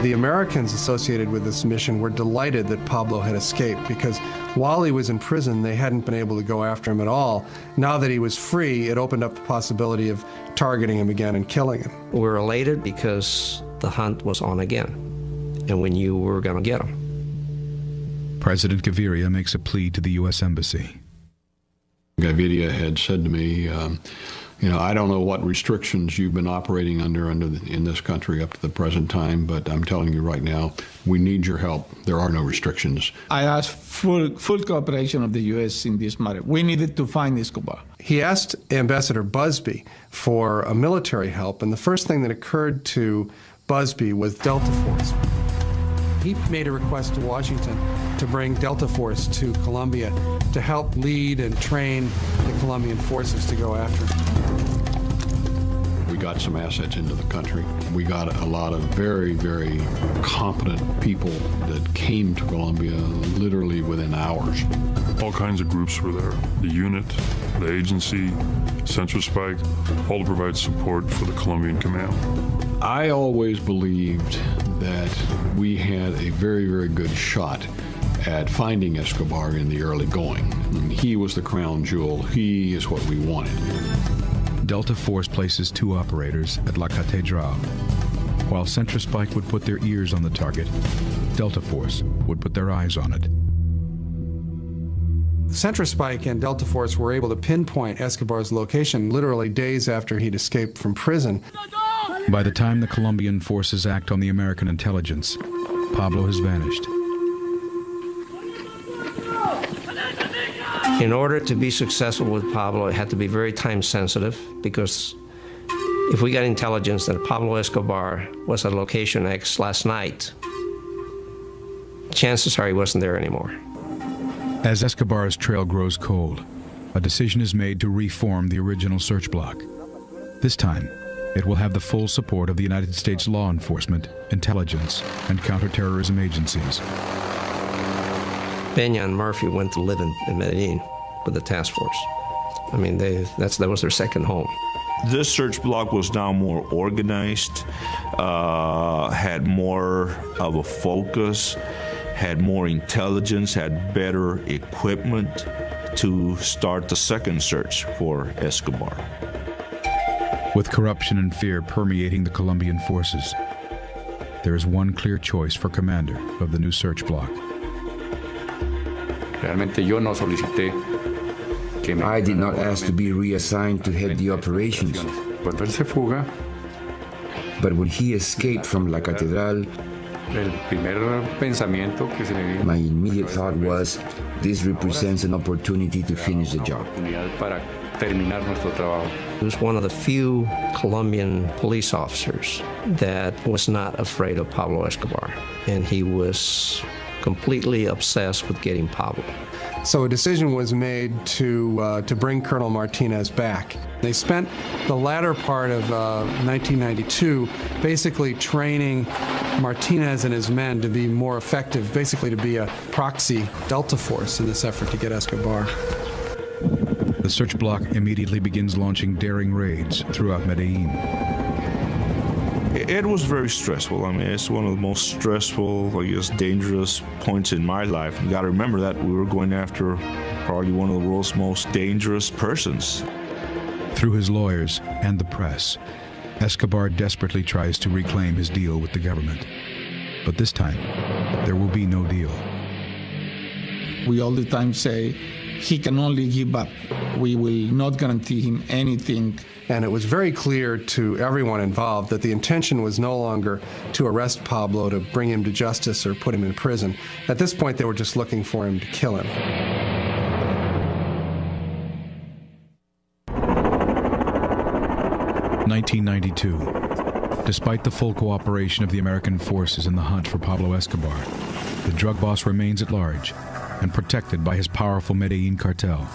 The Americans associated with this mission were delighted that Pablo had escaped because while he was in prison, they hadn't been able to go after him at all. Now that he was free, it opened up the possibility of targeting him again and killing him. We were elated because the hunt was on again, and we knew we were going to get him. President Gaviria makes a plea to the U.S. Embassy. Gaviria had said to me, I don't know what restrictions you've been operating under in this country up to the present time, but I'm telling you right now, we need your help. There are no restrictions. I asked full cooperation of the U.S. in this matter. We needed to find Escobar. He asked Ambassador Busby for a military help, and the first thing that occurred to Busby was Delta Force. He made a request to Washington to bring Delta Force to Colombia to help lead and train the Colombian forces to go after him. We got some assets into the country. We got a lot of very, very competent people that came to Colombia literally within hours. All kinds of groups were there. The unit, the agency, Central Spike, all to provide support for the Colombian command. I always believed that we had a very, very good shot at finding Escobar in the early going. He was the crown jewel. He is what we wanted. Delta Force places 2 operators at La Catedral. While Central Spike would put their ears on the target, Delta Force would put their eyes on it. Central Spike and Delta Force were able to pinpoint Escobar's location literally days after he'd escaped from prison. By the time the Colombian forces act on the American intelligence, Pablo has vanished. In order to be successful with Pablo, it had to be very time sensitive, because if we got intelligence that Pablo Escobar was at location X last night, chances are he wasn't there anymore. As Escobar's trail grows cold, a decision is made to reform the original Search Bloc. This time, it will have the full support of the United States law enforcement, intelligence, and counterterrorism agencies. Peña and Murphy went to live in Medellín with the task force. I mean, that was their second home. This Search Bloc was now more organized, had more of a focus, had more intelligence, had better equipment to start the second search for Escobar. With corruption and fear permeating the Colombian forces, there is one clear choice for commander of the new Search Bloc. I did not ask to be reassigned to head the operations. But when he escaped from La Catedral, my immediate thought was, this represents an opportunity to finish the job. He was one of the few Colombian police officers that was not afraid of Pablo Escobar. And he was completely obsessed with getting Pablo. So a decision was made to bring Colonel Martinez back. They spent the latter part of 1992 basically training Martinez and his men to be more effective, basically to be a proxy Delta force in this effort to get Escobar. The Search Bloc immediately begins launching daring raids throughout Medellín. It was very stressful. I mean, it's one of the most stressful, I guess, dangerous points in my life. You got to remember that we were going after probably one of the world's most dangerous persons. Through his lawyers and the press, Escobar desperately tries to reclaim his deal with the government. But this time, there will be no deal. We all the time say, he can only give up. We will not guarantee him anything. And it was very clear to everyone involved that the intention was no longer to arrest Pablo, to bring him to justice or put him in prison. At this point, they were just looking for him to kill him. (1992). Despite the full cooperation of the American forces in the hunt for Pablo Escobar, the drug boss remains at large and protected by his powerful Medellín cartel.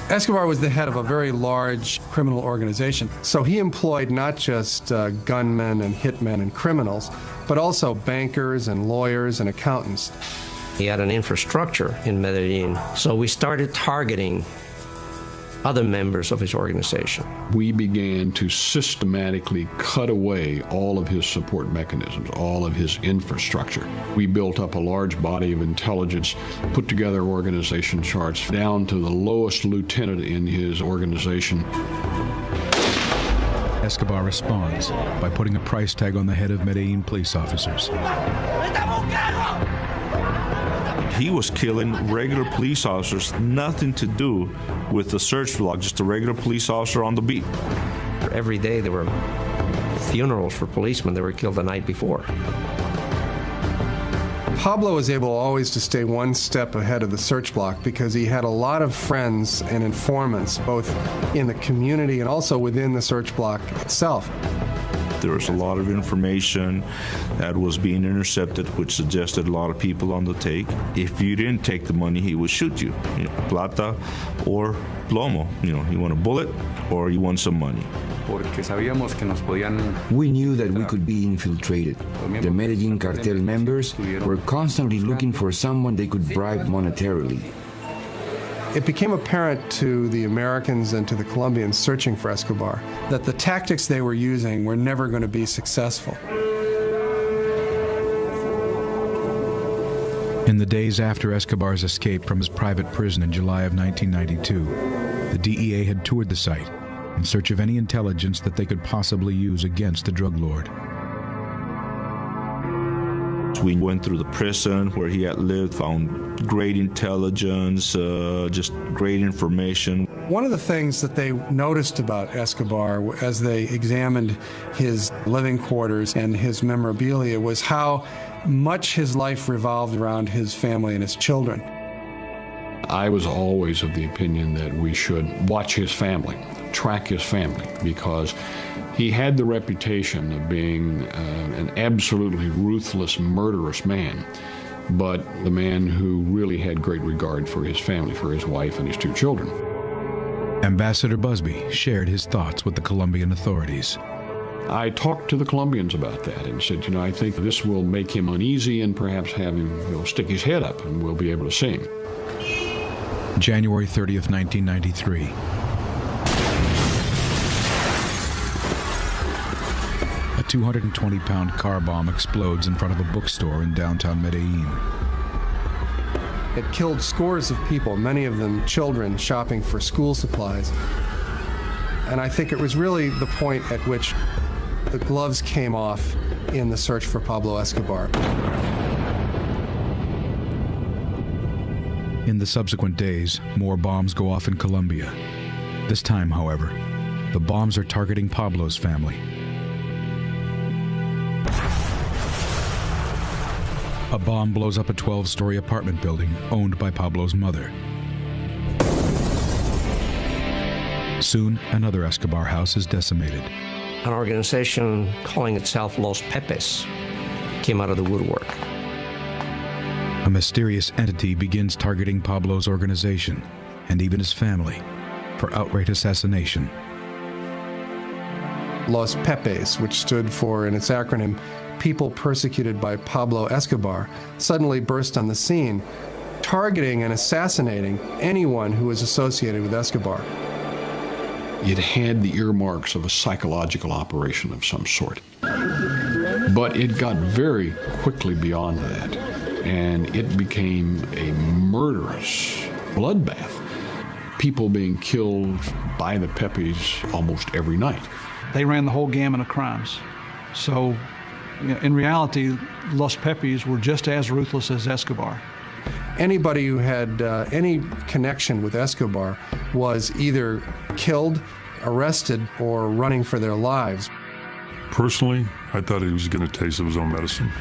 Escobar was the head of a very large criminal organization, so he employed not just gunmen and hitmen and criminals, but also bankers and lawyers and accountants. He had an infrastructure in Medellín, so we started targeting other members of his organization. We began to systematically cut away all of his support mechanisms, all of his infrastructure. We built up a large body of intelligence, put together organization charts down to the lowest lieutenant in his organization. Escobar responds by putting a price tag on the head of Medellín police officers. He was killing regular police officers, nothing to do with the Search Bloc, just a regular police officer on the beat. Every day there were funerals for policemen that were killed the night before. Pablo was able always to stay one step ahead of the Search Bloc because he had a lot of friends and informants, both in the community and also within the Search Bloc itself. There was a lot of information that was being intercepted, which suggested a lot of people on the take. If you didn't take the money, he would shoot you. Plata or plomo. You want a bullet or you want some money. We knew that we could be infiltrated. The Medellín cartel members were constantly looking for someone they could bribe monetarily. It became apparent to the Americans and to the Colombians searching for Escobar that the tactics they were using were never going to be successful. In the days after Escobar's escape from his private prison in July of 1992, the DEA had toured the site in search of any intelligence that they could possibly use against the drug lord. We went through the prison where he had lived, found great intelligence, just great information. One of the things that they noticed about Escobar as they examined his living quarters and his memorabilia was how much his life revolved around his family and his children. I was always of the opinion that we should watch his family, track his family, because he had the reputation of being an absolutely ruthless, murderous man, but the man who really had great regard for his family, for his wife and his two children. Ambassador Busby shared his thoughts with the Colombian authorities. I talked to the Colombians about that and said, I think this will make him uneasy and perhaps have him stick his head up and we'll be able to see him. January 30th, 1993. A 220-pound car bomb explodes in front of a bookstore in downtown Medellín. It killed scores of people, many of them children shopping for school supplies. And I think it was really the point at which the gloves came off in the search for Pablo Escobar. In the subsequent days, more bombs go off in Colombia. This time, however, the bombs are targeting Pablo's family. A bomb blows up a 12-story apartment building owned by Pablo's mother. Soon, another Escobar house is decimated. An organization calling itself Los Pepes came out of the woodwork. A mysterious entity begins targeting Pablo's organization and even his family for outright assassination. Los Pepes, which stood for, in its acronym, People Persecuted by Pablo Escobar, suddenly burst on the scene, targeting and assassinating anyone who was associated with Escobar. It had the earmarks of a psychological operation of some sort. But it got very quickly beyond that, and it became a murderous bloodbath. People being killed by the Pepes almost every night. They ran the whole gamut of crimes. So, in reality, Los Pepes were just as ruthless as Escobar. Anybody who had any connection with Escobar was either killed, arrested, or running for their lives. Personally, I thought he was getting a taste of his own medicine.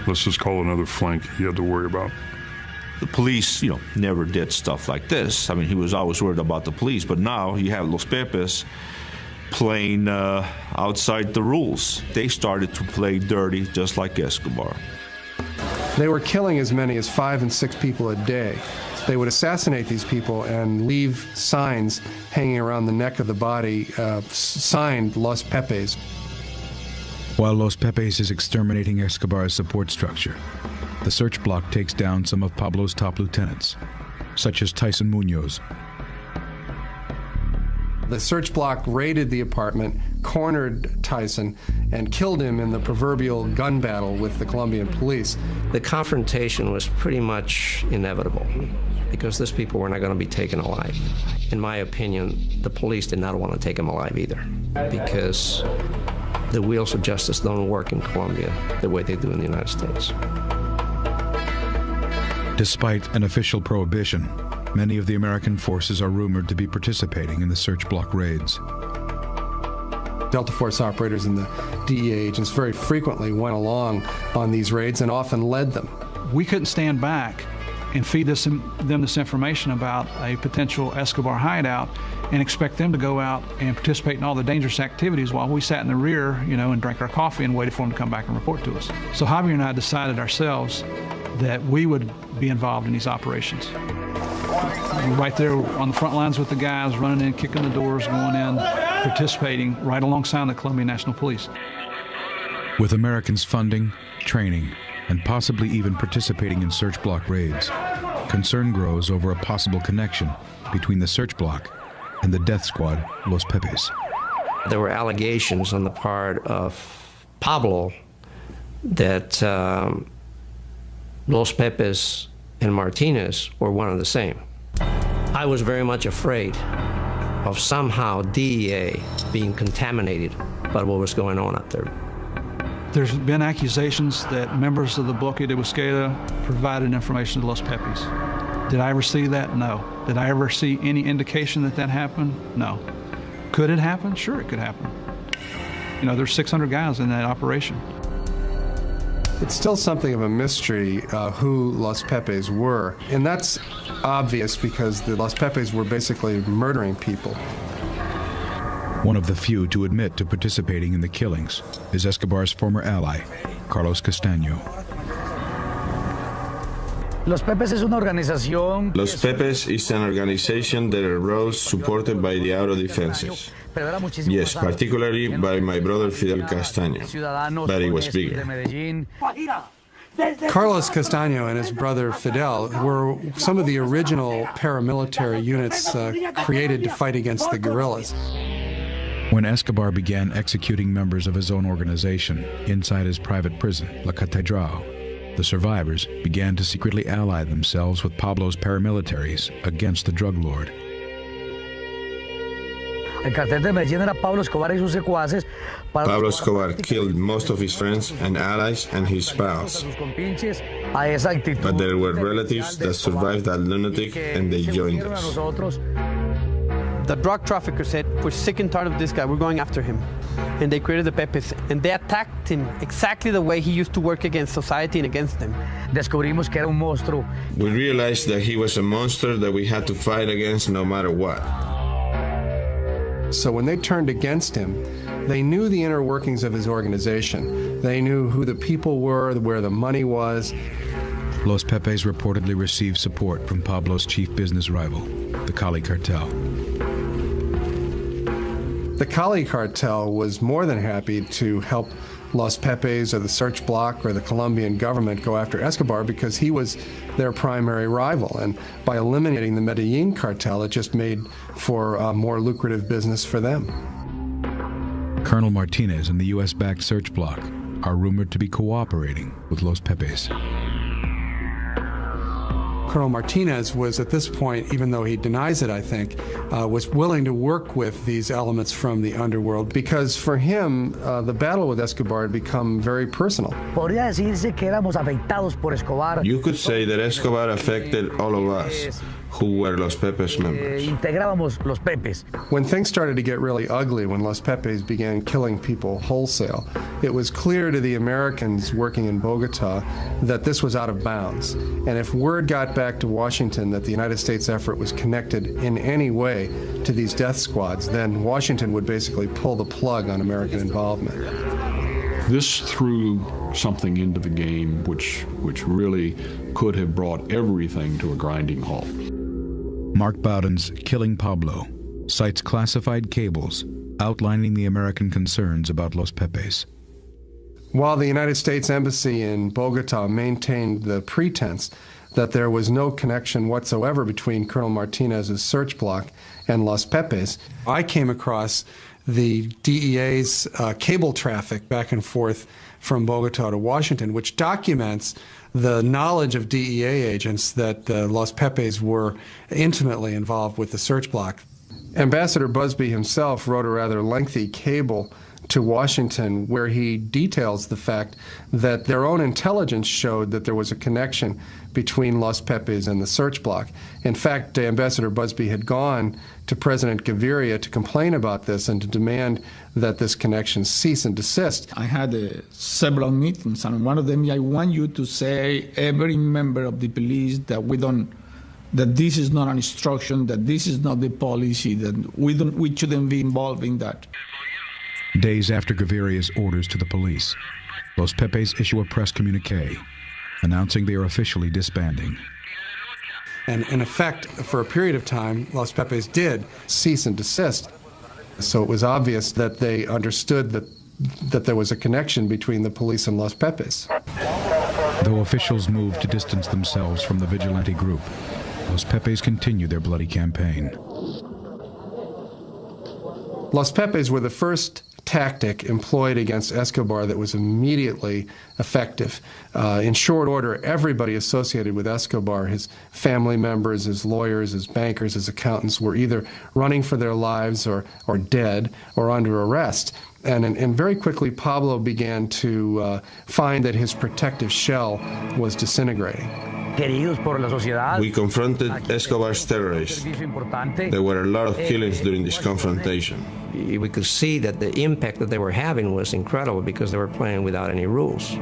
Let's just call it another flank he had to worry about. The police, never did stuff like this. I mean, he was always worried about the police, but now you have Los Pepes playing outside the rules. They started to play dirty just like Escobar. They were killing as many as 5 and 6 people a day. They would assassinate these people and leave signs hanging around the neck of the body, signed Los Pepes. While Los Pepes is exterminating Escobar's support structure, the Search Bloc takes down some of Pablo's top lieutenants, such as Tyson Munoz. The Search Bloc raided the apartment, cornered Tyson, and killed him in the proverbial gun battle with the Colombian police. The confrontation was pretty much inevitable because these people were not going to be taken alive. In my opinion, the police did not want to take them alive either because the wheels of justice don't work in Colombia the way they do in the United States. Despite an official prohibition, many of the American forces are rumored to be participating in the Search Bloc raids. Delta Force operators and the DEA agents very frequently went along on these raids and often led them. We couldn't stand back and feed them this information about a potential Escobar hideout and expect them to go out and participate in all the dangerous activities while we sat in the rear, and drank our coffee and waited for them to come back and report to us. So Javier and I decided ourselves that we would be involved in these operations. Right there on the front lines with the guys, running in, kicking the doors, going in, participating right alongside the Colombian National Police. With Americans funding, training, and possibly even participating in Search Bloc raids, concern grows over a possible connection between the Search Bloc and the death squad, Los Pepes. There were allegations on the part of Pablo that Los Pepes and Martinez were one and the same. I was very much afraid of somehow DEA being contaminated by what was going on up there. There's been accusations that members of the Bloque de Búsqueda provided information to Los Pepes. Did I ever see that? No. Did I ever see any indication that that happened? No. Could it happen? Sure, it could happen. There's 600 guys in that operation. It's still something of a mystery who Los Pepes were, and that's obvious because the Los Pepes were basically murdering people. One of the few to admit to participating in the killings is Escobar's former ally, Carlos Castaño. Los Pepes is una organización. Los Pepes is an organization that arose supported by the auto defenses. Yes, particularly by my brother Fidel Castaño, but it was bigger. Carlos Castaño and his brother Fidel were some of the original paramilitary units created to fight against the guerrillas. When Escobar began executing members of his own organization inside his private prison, La Catedral, the survivors began to secretly ally themselves with Pablo's paramilitaries against the drug lord. Pablo Escobar killed most of his friends and allies and his spouse. But there were relatives that survived that lunatic and they joined us. The drug trafficker said, "We're sick and tired of this guy, we're going after him." And they created the Pepes, and they attacked him exactly the way he used to work against society and against them. We realized that he was a monster that we had to fight against no matter what. So when they turned against him, They knew the inner workings of his organization. They knew who the people were, where the money was. Los Pepes reportedly received support from Pablo's chief business rival, the Cali cartel. The Cali cartel was more than happy to help Los Pepes or the Search Bloc or the Colombian government go after Escobar because he was their primary rival. And by eliminating the Medellín cartel, it just made for a more lucrative business for them. Colonel Martinez and the U.S.-backed Search Bloc are rumored to be cooperating with Los Pepes. Colonel Martinez was at this point, even though he denies it, I think, was willing to work with these elements from the underworld because for him, the battle with Escobar had become very personal. You could say that Escobar affected all of us who were Los Pepes members. When things started to get really ugly, when Los Pepes began killing people wholesale, it was clear to the Americans working in Bogota that this was out of bounds. And if word got back to Washington that the United States effort was connected in any way to these death squads, then Washington would basically pull the plug on American involvement. This threw something into the game which really could have brought everything to a grinding halt. Mark Bowden's Killing Pablo cites classified cables outlining the American concerns about Los Pepes. While the United States Embassy in Bogota maintained the pretense that there was no connection whatsoever between Colonel Martinez's Search Bloc and Los Pepes, I came across the DEA's cable traffic back and forth from Bogota to Washington, which documents the knowledge of DEA agents that Los Pepes were intimately involved with the Search Bloc. Ambassador Busby himself wrote a rather lengthy cable to Washington where he details the fact that their own intelligence showed that there was a connection between Los Pepes and the Search Bloc. In fact, Ambassador Busby had gone to President Gaviria to complain about this and to demand that this connection cease and desist. I had several meetings, and one of them, I want you to say, every member of the police, that that this is not an instruction, that this is not the policy, that we shouldn't be involved in that. Days after Gaviria's orders to the police, Los Pepes issue a press communique announcing they are officially disbanding. And in effect, for a period of time, Los Pepes did cease and desist. So it was obvious that they understood that there was a connection between the police and Los Pepes. Though officials moved to distance themselves from the vigilante group, Los Pepes continued their bloody campaign. Los Pepes were the first tactic employed against Escobar that was immediately effective. In short order, everybody associated with Escobar, his family members, his lawyers, his bankers, his accountants, were either running for their lives or dead or under arrest. And very quickly, Pablo began to find that his protective shell was disintegrating. We confronted Escobar's terrorists. There were a lot of killings during this confrontation. We could see that the impact that they were having was incredible because they were playing without any rules.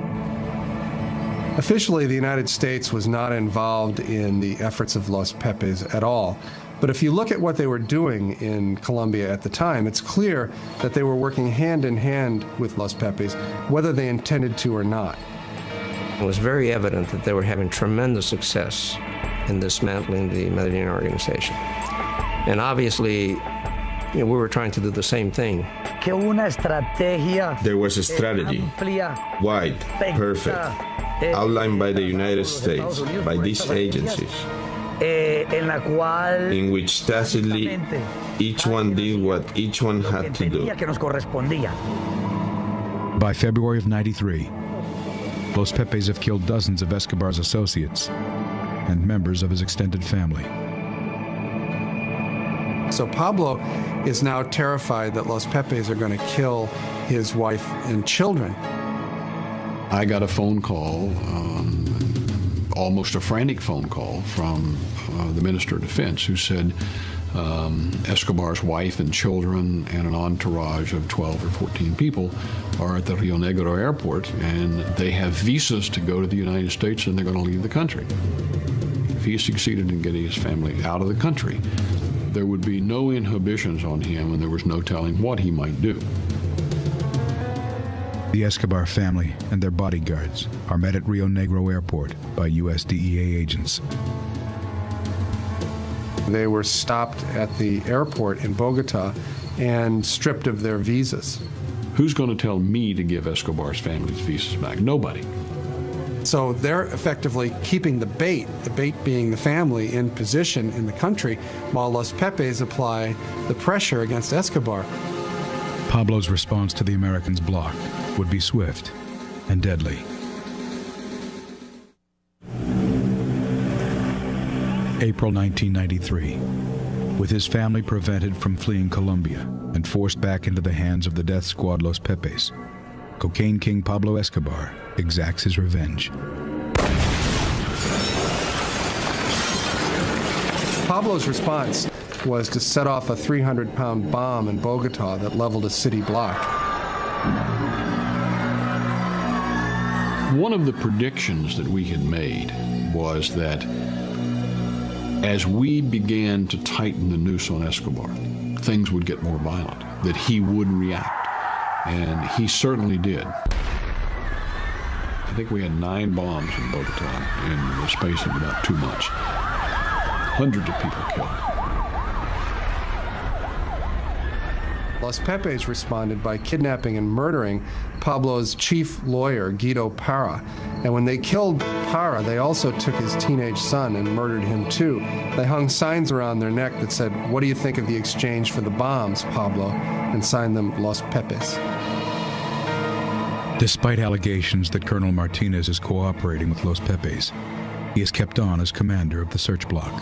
Officially, the United States was not involved in the efforts of Los Pepes at all. But if you look at what they were doing in Colombia at the time, it's clear that they were working hand in hand with Los Pepes, whether they intended to or not. It was very evident that they were having tremendous success in dismantling the Medellín organization. And obviously, we were trying to do the same thing. There was a strategy, wide, perfect, outlined by the United States, by these agencies, in which tacitly each one did what each one had to do. By February of '93, Los Pepes have killed dozens of Escobar's associates and members of his extended family. So Pablo is now terrified that Los Pepes are going to kill his wife and children. I got a phone call, almost a frantic phone call from the Minister of Defense, who said Escobar's wife and children and an entourage of 12 or 14 people are at the Rio Negro airport, and they have visas to go to the United States, and they're going to leave the country. If he succeeded in getting his family out of the country, there would be no inhibitions on him, and there was no telling what he might do. The Escobar family and their bodyguards are met at Rio Negro Airport by U.S. DEA agents. They were stopped at the airport in Bogota and stripped of their visas. Who's going to tell me to give Escobar's family's visas back? Nobody. So they're effectively keeping the bait being the family, in position in the country, while Los Pepes apply the pressure against Escobar. Pablo's response to the Americans' block would be swift and deadly. April 1993. With his family prevented from fleeing Colombia and forced back into the hands of the death squad Los Pepes, cocaine king Pablo Escobar exacts his revenge. Pablo's response was to set off a 300-pound bomb in Bogota that leveled a city block. One of the predictions that we had made was that as we began to tighten the noose on Escobar, things would get more violent, that he would react, and he certainly did. I think we had 9 bombs in Bogota in the space of about 2 months. Hundreds of people killed. Los Pepes responded by kidnapping and murdering Pablo's chief lawyer, Guido Parra. And when they killed Parra, they also took his teenage son and murdered him too. They hung signs around their neck that said, "What do you think of the exchange for the bombs, Pablo?" and signed them Los Pepes. Despite allegations that Colonel Martinez is cooperating with Los Pepes, he is kept on as commander of the Search Bloc.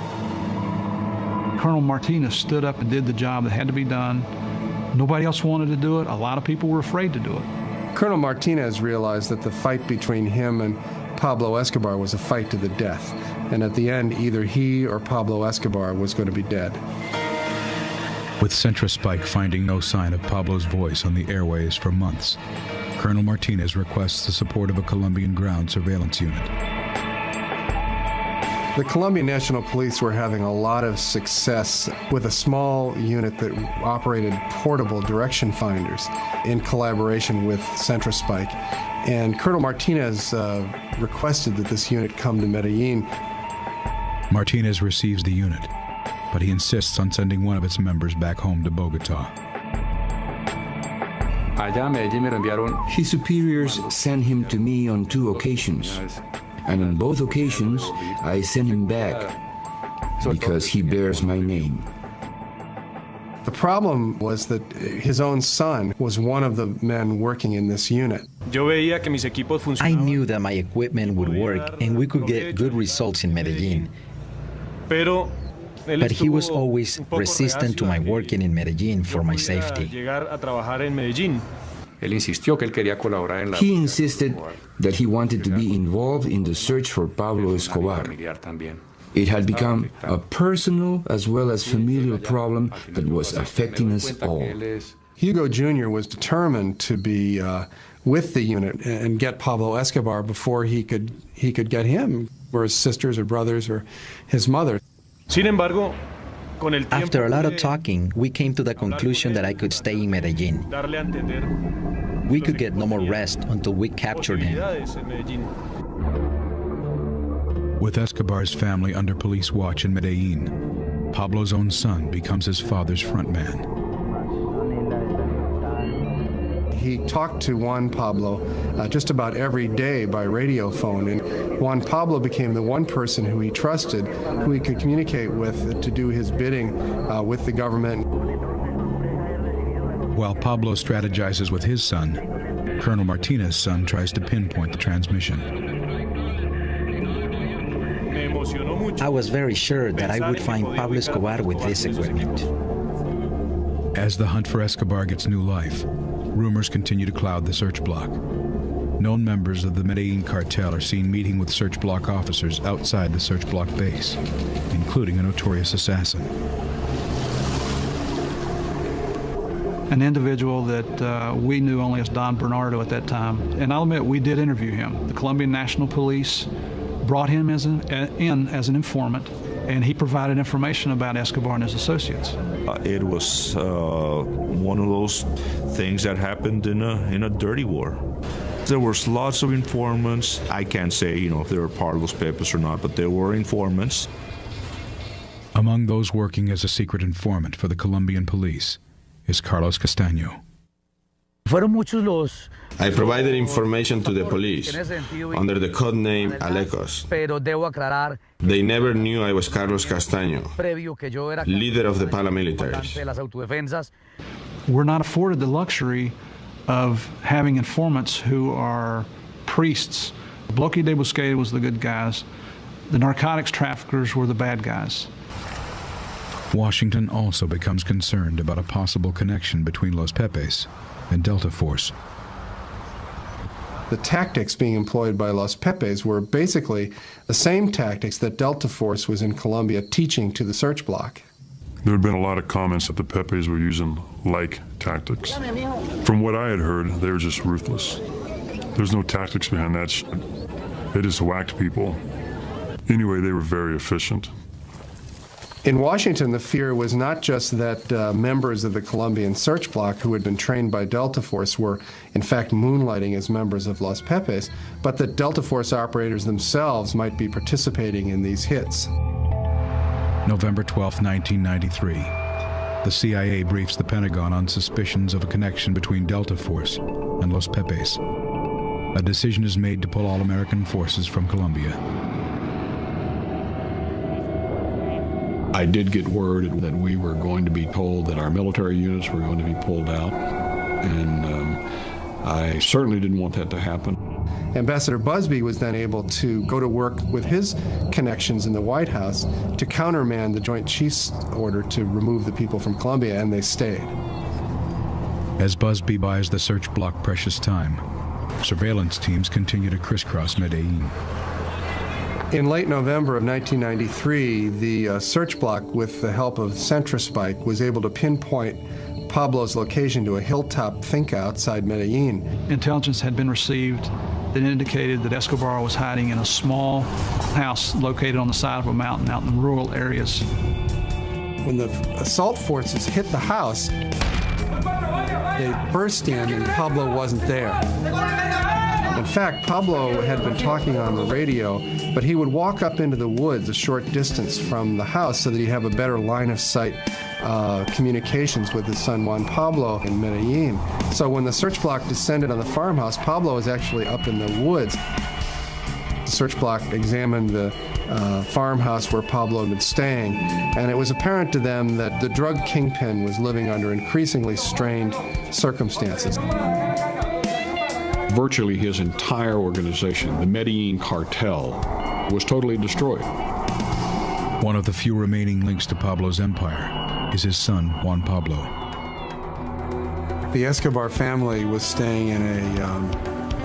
Colonel Martinez stood up and did the job that had to be done. Nobody else wanted to do it. A lot of people were afraid to do it. Colonel Martinez realized that the fight between him and Pablo Escobar was a fight to the death. And at the end, either he or Pablo Escobar was going to be dead. With Centra Spike finding no sign of Pablo's voice on the airways for months, Colonel Martinez requests the support of a Colombian ground surveillance unit. The Colombian National Police were having a lot of success with a small unit that operated portable direction finders in collaboration with Centra Spike. And Colonel Martinez requested that this unit come to Medellín. Martinez receives the unit, but he insists on sending one of its members back home to Bogota. His superiors sent him to me on 2 occasions. And on both occasions, I sent him back because he bears my name. The problem was that his own son was one of the men working in this unit. I knew that my equipment would work and we could get good results in Medellín. But he was always resistant to my working in Medellín for my safety. He insisted that he wanted to be involved in the search for Pablo Escobar. It had become a personal as well as familial problem that was affecting us all. Hugo Jr. was determined to be with the unit and get Pablo Escobar before he could get him, or his sisters or brothers or his mother. After a lot of talking, we came to the conclusion that I could stay in Medellín. We could get no more rest until we captured him. With Escobar's family under police watch in Medellín, Pablo's own son becomes his father's front man. He talked to Juan Pablo just about every day by radio phone, and Juan Pablo became the one person who he trusted, who he could communicate with to do his bidding with the government. While Pablo strategizes with his son, Colonel Martinez's son tries to pinpoint the transmission. I was very sure that I would find Pablo Escobar with this equipment. As the hunt for Escobar gets new life, rumors continue to cloud the Search Bloc. Known members of the Medellín cartel are seen meeting with Search Bloc officers outside the Search Bloc base, including a notorious assassin. An individual that we knew only as Don Bernardo at that time. And I'll admit, we did interview him. The Colombian National Police brought him in as an informant. and he provided information about Escobar and his associates. It was one of those things that happened in a dirty war. There was lots of informants. I can't say, if they were part of Los Pepes or not, but there were informants. Among those working as a secret informant for the Colombian police is Carlos Castaño. I provided information to the police under the code name Alecos. They never knew I was Carlos Castaño, leader of the paramilitaries. We're not afforded the luxury of having informants who are priests. Bloque de Busqueda was the good guys. The narcotics traffickers were the bad guys. Washington also becomes concerned about a possible connection between Los Pepes and Delta Force. The tactics being employed by Los Pepes were basically the same tactics that Delta Force was in Colombia teaching to the Search Bloc. There had been a lot of comments that the Pepes were using like tactics. From what I had heard, they were just ruthless. There's no tactics behind that shit. They just whacked people. Anyway, they were very efficient. In Washington, the fear was not just that members of the Colombian Search Bloc who had been trained by Delta Force were, in fact, moonlighting as members of Los Pepes, but that Delta Force operators themselves might be participating in these hits. November 12, 1993. The CIA briefs the Pentagon on suspicions of a connection between Delta Force and Los Pepes. A decision is made to pull all American forces from Colombia. I did get word that we were going to be told that our military units were going to be pulled out, and I certainly didn't want that to happen. Ambassador Busby was then able to go to work with his connections in the White House to countermand the Joint Chiefs order to remove the people from Colombia, and they stayed. As Busby buys the Search Bloc precious time, surveillance teams continue to crisscross Medellín. In late November of 1993, the Search Bloc, with the help of Centrospike, was able to pinpoint Pablo's location to a hilltop finca outside Medellín. Intelligence had been received that indicated that Escobar was hiding in a small house located on the side of a mountain out in rural areas. When the assault forces hit the house, they burst in and Pablo wasn't there. In fact, Pablo had been talking on the radio, but he would walk up into the woods a short distance from the house so that he'd have a better line of sight communications with his son Juan Pablo in Medellín. So when the Search Bloc descended on the farmhouse, Pablo was actually up in the woods. The Search Bloc examined the farmhouse where Pablo had been staying, and it was apparent to them that the drug kingpin was living under increasingly strained circumstances. Virtually his entire organization, the Medellín cartel, was totally destroyed. One of the few remaining links to Pablo's empire is his son, Juan Pablo. The Escobar family was staying in an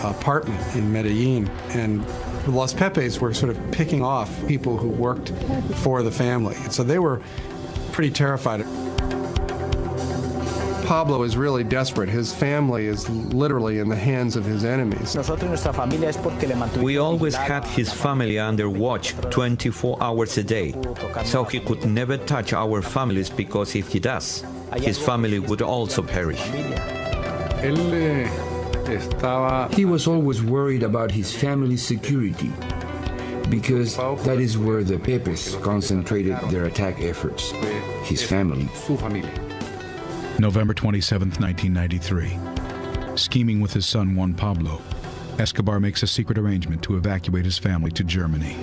apartment in Medellín, and the Los Pepes were sort of picking off people who worked for the family. So they were pretty terrified. Pablo is really desperate. His family is literally in the hands of his enemies. We always had his family under watch 24 hours a day, so he could never touch our families, because if he does, his family would also perish. He was always worried about his family's security, because that is where the Pepes concentrated their attack efforts, his family. November 27, 1993. Scheming with his son Juan Pablo, Escobar makes a secret arrangement to evacuate his family to Germany.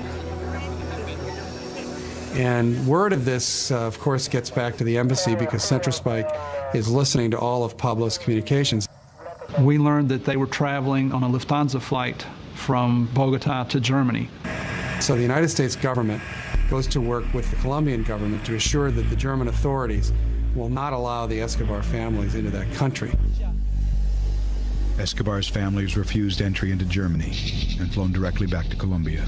And word of this, of course, gets back to the embassy, because Centrospike is listening to all of Pablo's communications. We learned that they were traveling on a Lufthansa flight from Bogota to Germany. So the United States government goes to work with the Colombian government to assure that the German authorities will not allow the Escobar families into that country. Escobar's family is refused entry into Germany and flown directly back to Colombia.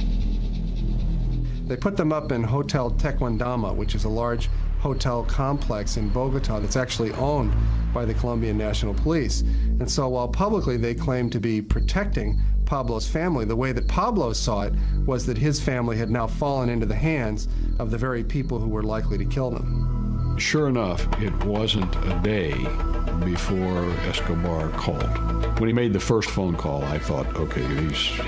They put them up in Hotel Tequendama, which is a large hotel complex in Bogota that's actually owned by the Colombian National Police. And so while publicly they claim to be protecting Pablo's family, the way that Pablo saw it, was that his family had now fallen into the hands of the very people who were likely to kill them. Sure enough, it wasn't a day before Escobar called. When he made the first phone call, I thought, okay,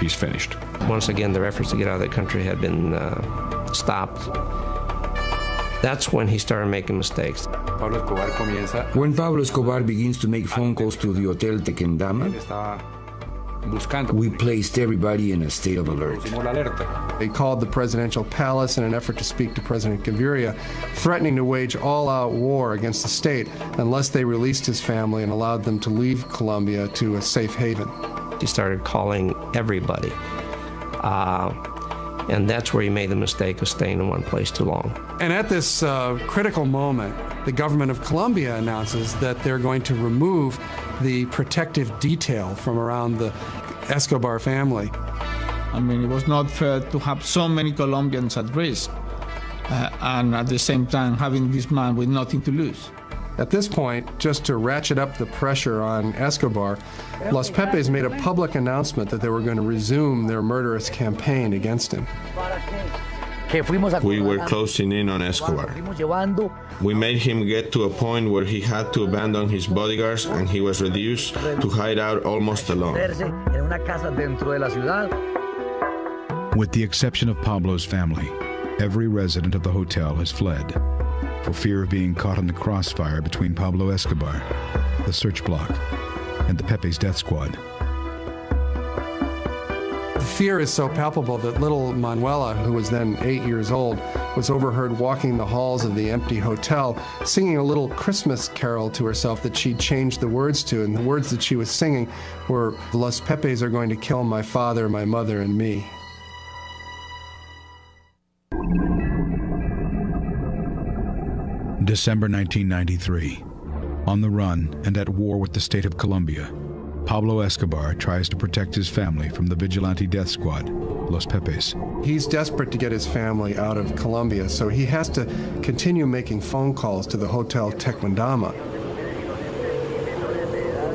he's finished. Once again, their efforts to get out of the country had been stopped. That's when he started making mistakes. When Pablo Escobar begins to make phone calls to the Hotel Tequendama, we placed everybody in a state of alert. They called the presidential palace in an effort to speak to President Gaviria, threatening to wage all-out war against the state unless they released his family and allowed them to leave Colombia to a safe haven. He started calling everybody. And that's where he made the mistake of staying in one place too long. And at this critical moment, the government of Colombia announces that they're going to remove the protective detail from around the Escobar family. I mean, it was not fair to have so many Colombians at risk, and at the same time having this man with nothing to lose. At this point, just to ratchet up the pressure on Escobar, Los Pepes made a public announcement that they were going to resume their murderous campaign against him. We were closing in on Escobar. We made him get to a point where he had to abandon his bodyguards and he was reduced to hide out almost alone. With the exception of Pablo's family, every resident of the hotel has fled for fear of being caught in the crossfire between Pablo Escobar, the Search Bloc, and the Pepe's death squad. The fear is so palpable that little Manuela, who was then 8 years old, was overheard walking the halls of the empty hotel, singing a little Christmas carol to herself that she'd changed the words to, and the words that she was singing were, "Los Pepes are going to kill my father, my mother, and me." December 1993. On the run and at war with the state of Colombia, Pablo Escobar tries to protect his family from the vigilante death squad, Los Pepes. He's desperate to get his family out of Colombia, so he has to continue making phone calls to the Hotel Tequendama.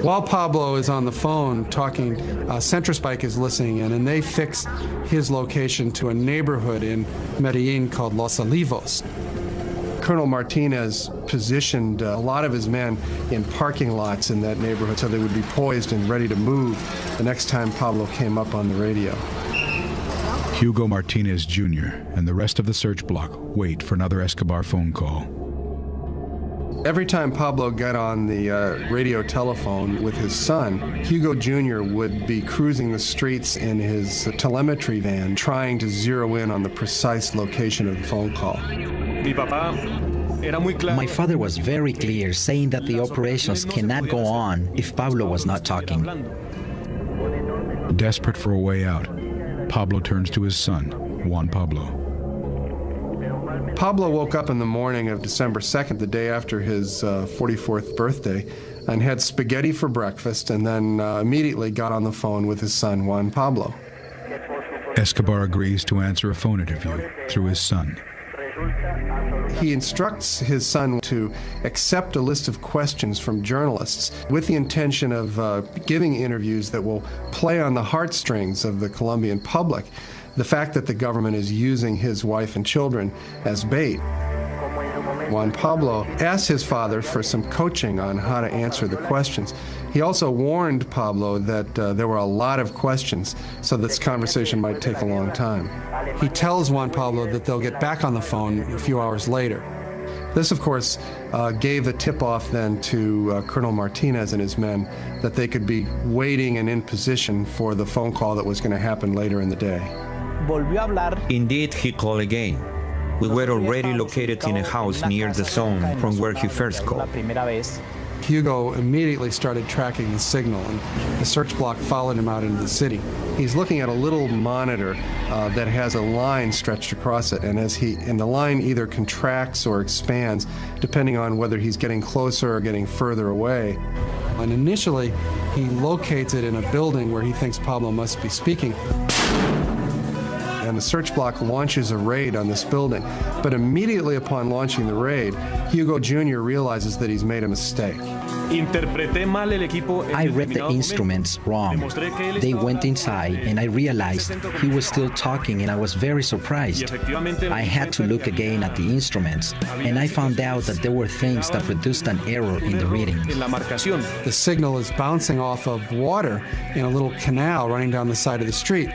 While Pablo is on the phone talking, Centrospike is listening in, and they fix his location to a neighborhood in Medellín called Los Olivos. Colonel Martinez positioned a lot of his men in parking lots in that neighborhood so they would be poised and ready to move the next time Pablo came up on the radio. Hugo Martinez Jr. and the rest of the Search Bloc wait for another Escobar phone call. Every time Pablo got on the radio telephone with his son, Hugo Jr. would be cruising the streets in his telemetry van trying to zero in on the precise location of the phone call. My father was very clear, saying that the operations cannot go on if Pablo was not talking. Desperate for a way out, Pablo turns to his son, Juan Pablo. Pablo woke up in the morning of December 2nd, the day after his 44th birthday, and had spaghetti for breakfast, and then immediately got on the phone with his son, Juan Pablo. Escobar agrees to answer a phone interview through his son. He instructs his son to accept a list of questions from journalists with the intention of giving interviews that will play on the heartstrings of the Colombian public. The fact that the government is using his wife and children as bait. Juan Pablo asked his father for some coaching on how to answer the questions. He also warned Pablo that there were a lot of questions, so this conversation might take a long time. He tells Juan Pablo that they'll get back on the phone a few hours later. This, of course, gave the tip-off then to Colonel Martinez and his men that they could be waiting and in position for the phone call that was going to happen later in the day. Indeed, he called again. We were already located in a house near the zone from where he first called. Hugo immediately started tracking the signal, and the Search Bloc followed him out into the city. He's looking at a little monitor that has a line stretched across it, and the line either contracts or expands depending on whether he's getting closer or getting further away. And initially, he locates it in a building where he thinks Pablo must be speaking. And the Search Bloc launches a raid on this building. But immediately upon launching the raid, Hugo Jr. realizes that he's made a mistake. I read the instruments wrong. They went inside and I realized he was still talking and I was very surprised. I had to look again at the instruments and I found out that there were things that produced an error in the reading. The signal is bouncing off of water in a little canal running down the side of the street.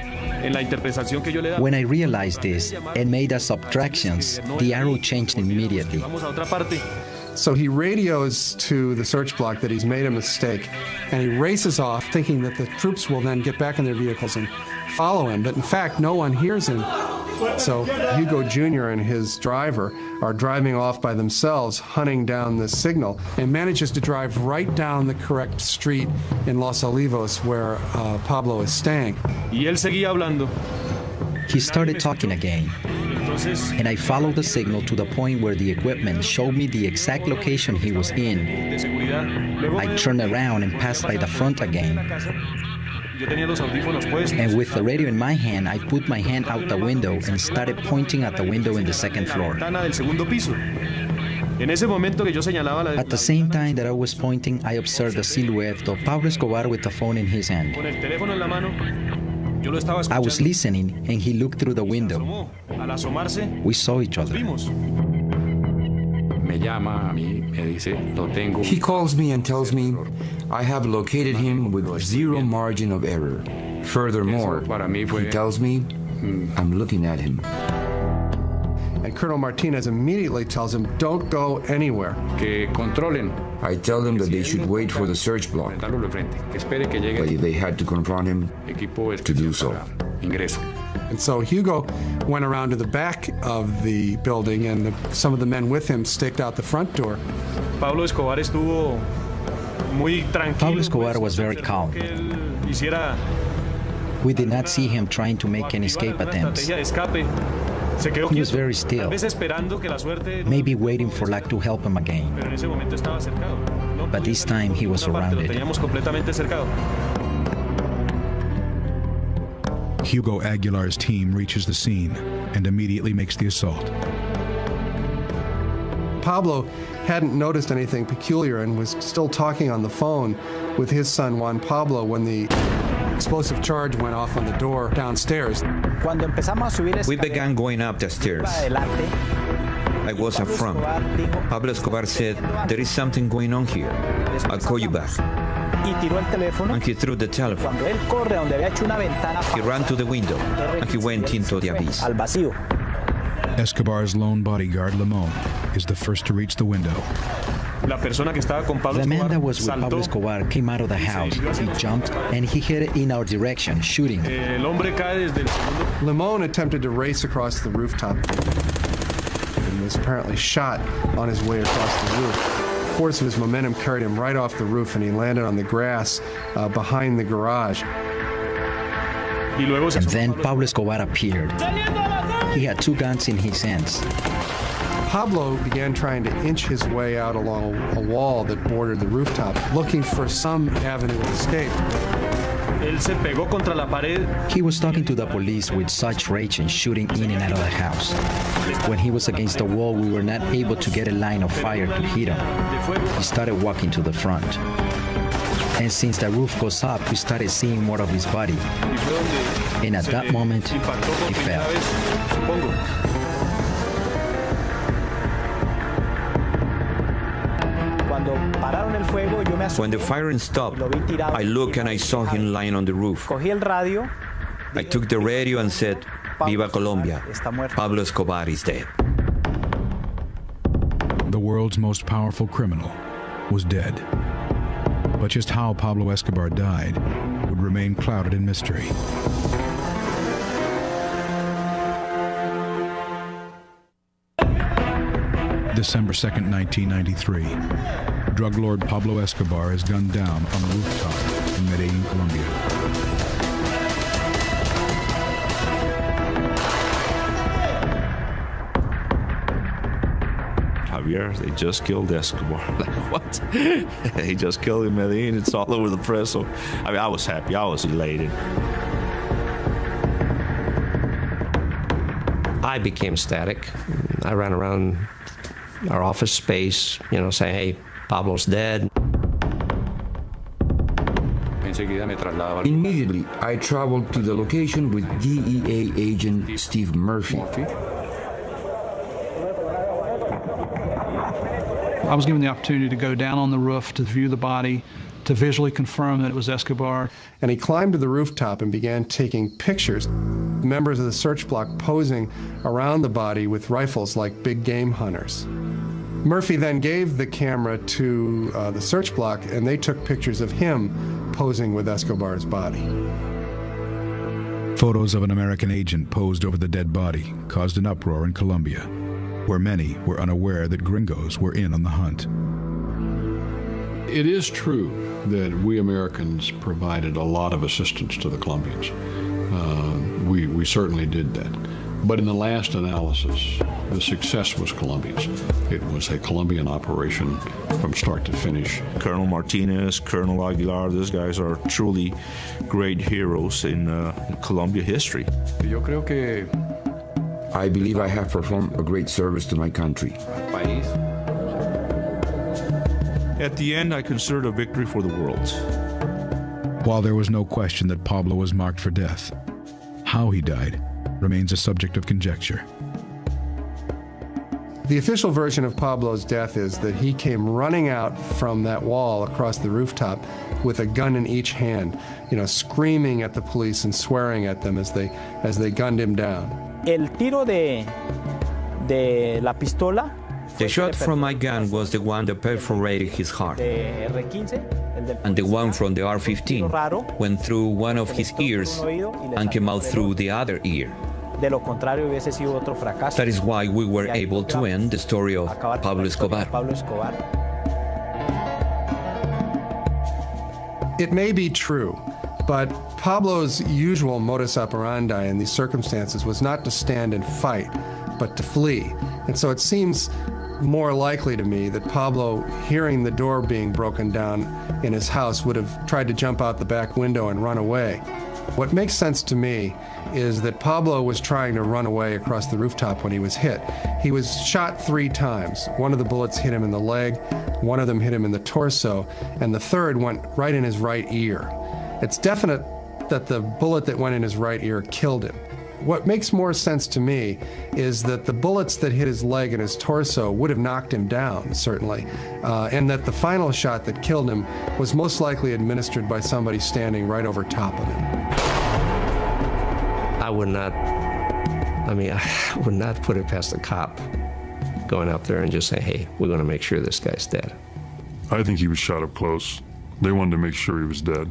When I realized this and made the subtractions, the arrow changed immediately. So he radios to the search block that he's made a mistake, and he races off thinking that the troops will then get back in their vehicles and follow him. But in fact, no one hears him. So Hugo Jr. and his driver are driving off by themselves, hunting down this signal, and manages to drive right down the correct street in Los Olivos where Pablo is staying. He started talking again, and I followed the signal to the point where the equipment showed me the exact location he was in. I turned around and passed by the front again. And with the radio in my hand, I put my hand out the window and started pointing at the window in the second floor. At the same time that I was pointing, I observed the silhouette of Pablo Escobar with the phone in his hand. I was listening, and he looked through the window. We saw each other. He calls me and tells me I have located him with zero margin of error. Furthermore, he tells me I'm looking at him. And Colonel Martinez immediately tells him, don't go anywhere. I tell them that they should wait for the search block, but they had to confront him to do so. And so Hugo went around to the back of the building, and some of the men with him staked out the front door. Pablo Escobar was very calm. We did not see him trying to make any escape attempts. He was very still, maybe waiting for luck to help him again. But this time he was surrounded. Hugo Aguilar's team reaches the scene and immediately makes the assault. Pablo hadn't noticed anything peculiar and was still talking on the phone with his son Juan Pablo when the explosive charge went off on the door downstairs. We began going up the stairs. I was up front. Pablo Escobar said, "There is something going on here. I'll call you back." And he threw the telephone. He ran to the window and he went into the abyss. Escobar's lone bodyguard, Límon, is the first to reach the window. The man that was with Pablo Escobar came out of the house. He jumped and he headed in our direction, shooting. Límon attempted to race across the rooftop and was apparently shot on his way across the roof. The force of his momentum carried him right off the roof, and he landed on the grass behind the garage. And then Pablo Escobar appeared. He had two guns in his hands. Pablo began trying to inch his way out along a wall that bordered the rooftop, looking for some avenue of escape. He was talking to the police with such rage and shooting in and out of the house. When he was against the wall, we were not able to get a line of fire to hit him. He started walking to the front. And since the roof goes up, we started seeing more of his body. And at that moment, he fell. When the firing stopped, I looked and I saw him lying on the roof. I took the radio and said, "Viva Colombia, Pablo Escobar is dead." The world's most powerful criminal was dead. But just how Pablo Escobar died would remain clouded in mystery. December 2nd, 1993. Drug lord Pablo Escobar is gunned down on a rooftop in Medellín, Colombia. Javier, they just killed Escobar. Like, what? They just killed him in Medellín. It's all over the press. So, I mean, I was happy. I was elated. I became static. I ran around our office space, saying, "Hey, Pablo's dead." Immediately, I traveled to the location with DEA agent Steve Murphy. I was given the opportunity to go down on the roof to view the body, to visually confirm that it was Escobar. And he climbed to the rooftop and began taking pictures. Members of the Search Bloc posing around the body with rifles like big game hunters. Murphy then gave the camera to the Search Bloc, and they took pictures of him posing with Escobar's body. Photos of an American agent posed over the dead body caused an uproar in Colombia, where many were unaware that gringos were in on the hunt. It is true that we Americans provided a lot of assistance to the Colombians. We certainly did that. But in the last analysis, the success was Colombia's. It was a Colombian operation from start to finish. Colonel Martinez, Colonel Aguilar, these guys are truly great heroes in Colombia history. I believe I have performed a great service to my country. At the end, I considered a victory for the world. While there was no question that Pablo was marked for death, how he died remains a subject of conjecture. The official version of Pablo's death is that he came running out from that wall across the rooftop with a gun in each hand, screaming at the police and swearing at them as they gunned him down. El tiro de la pistola. The shot from my gun was the one that perforated his heart. And the one from the R-15 went through one of his ears and came out through the other ear. That is why we were able to end the story of Pablo Escobar. It may be true, but Pablo's usual modus operandi in these circumstances was not to stand and fight, but to flee. And so it seems more likely to me that Pablo, hearing the door being broken down in his house, would have tried to jump out the back window and run away. What makes sense to me is that Pablo was trying to run away across the rooftop when he was hit. He was shot 3 times. One of the bullets hit him in the leg, one of them hit him in the torso, and the third went right in his right ear. It's definite that the bullet that went in his right ear killed him. What makes more sense to me is that the bullets that hit his leg and his torso would have knocked him down, certainly, and that the final shot that killed him was most likely administered by somebody standing right over top of him. I would not put it past a cop going up there and just say, hey, we're going to make sure this guy's dead. I think he was shot up close. They wanted to make sure he was dead.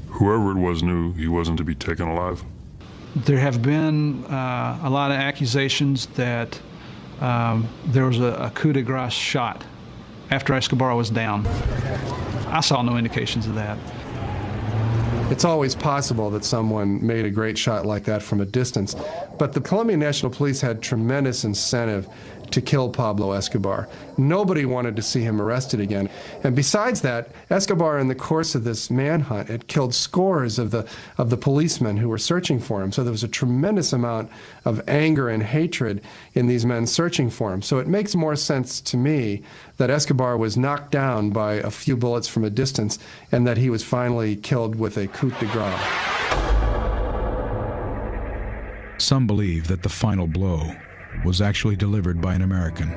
Whoever it was knew he wasn't to be taken alive. There have been a lot of accusations that there was a coup de grace shot after Escobar was down. I saw no indications of that. It's always possible that someone made a great shot like that from a distance, but the Colombian National Police had tremendous incentive to kill Pablo Escobar. Nobody wanted to see him arrested again. And besides that, Escobar, in the course of this manhunt, had killed scores of the policemen who were searching for him. So there was a tremendous amount of anger and hatred in these men searching for him. So it makes more sense to me that Escobar was knocked down by a few bullets from a distance and that he was finally killed with a coup de grace. Some believe that the final blow was actually delivered by an American.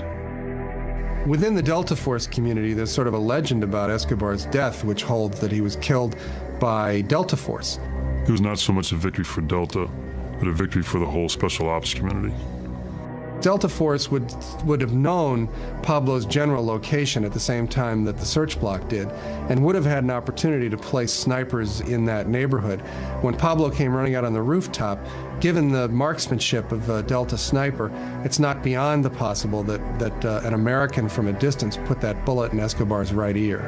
Within the Delta Force community, there's sort of a legend about Escobar's death, which holds that he was killed by Delta Force. It was not so much a victory for Delta, but a victory for the whole special ops community. Delta Force would have known Pablo's general location at the same time that the Search Bloc did, and would have had an opportunity to place snipers in that neighborhood. When Pablo came running out on the rooftop, given the marksmanship of a Delta sniper, it's not beyond the possible that an American from a distance put that bullet in Escobar's right ear.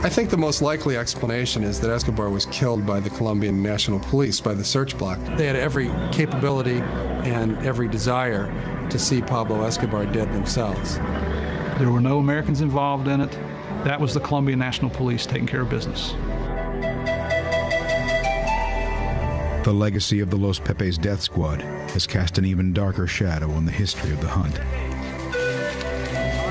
I think the most likely explanation is that Escobar was killed by the Colombian National Police, by the Search Bloc. They had every capability and every desire to see Pablo Escobar dead themselves. There were no Americans involved in it. That was the Colombian National Police taking care of business. The legacy of the Los Pepes death squad has cast an even darker shadow on the history of the hunt.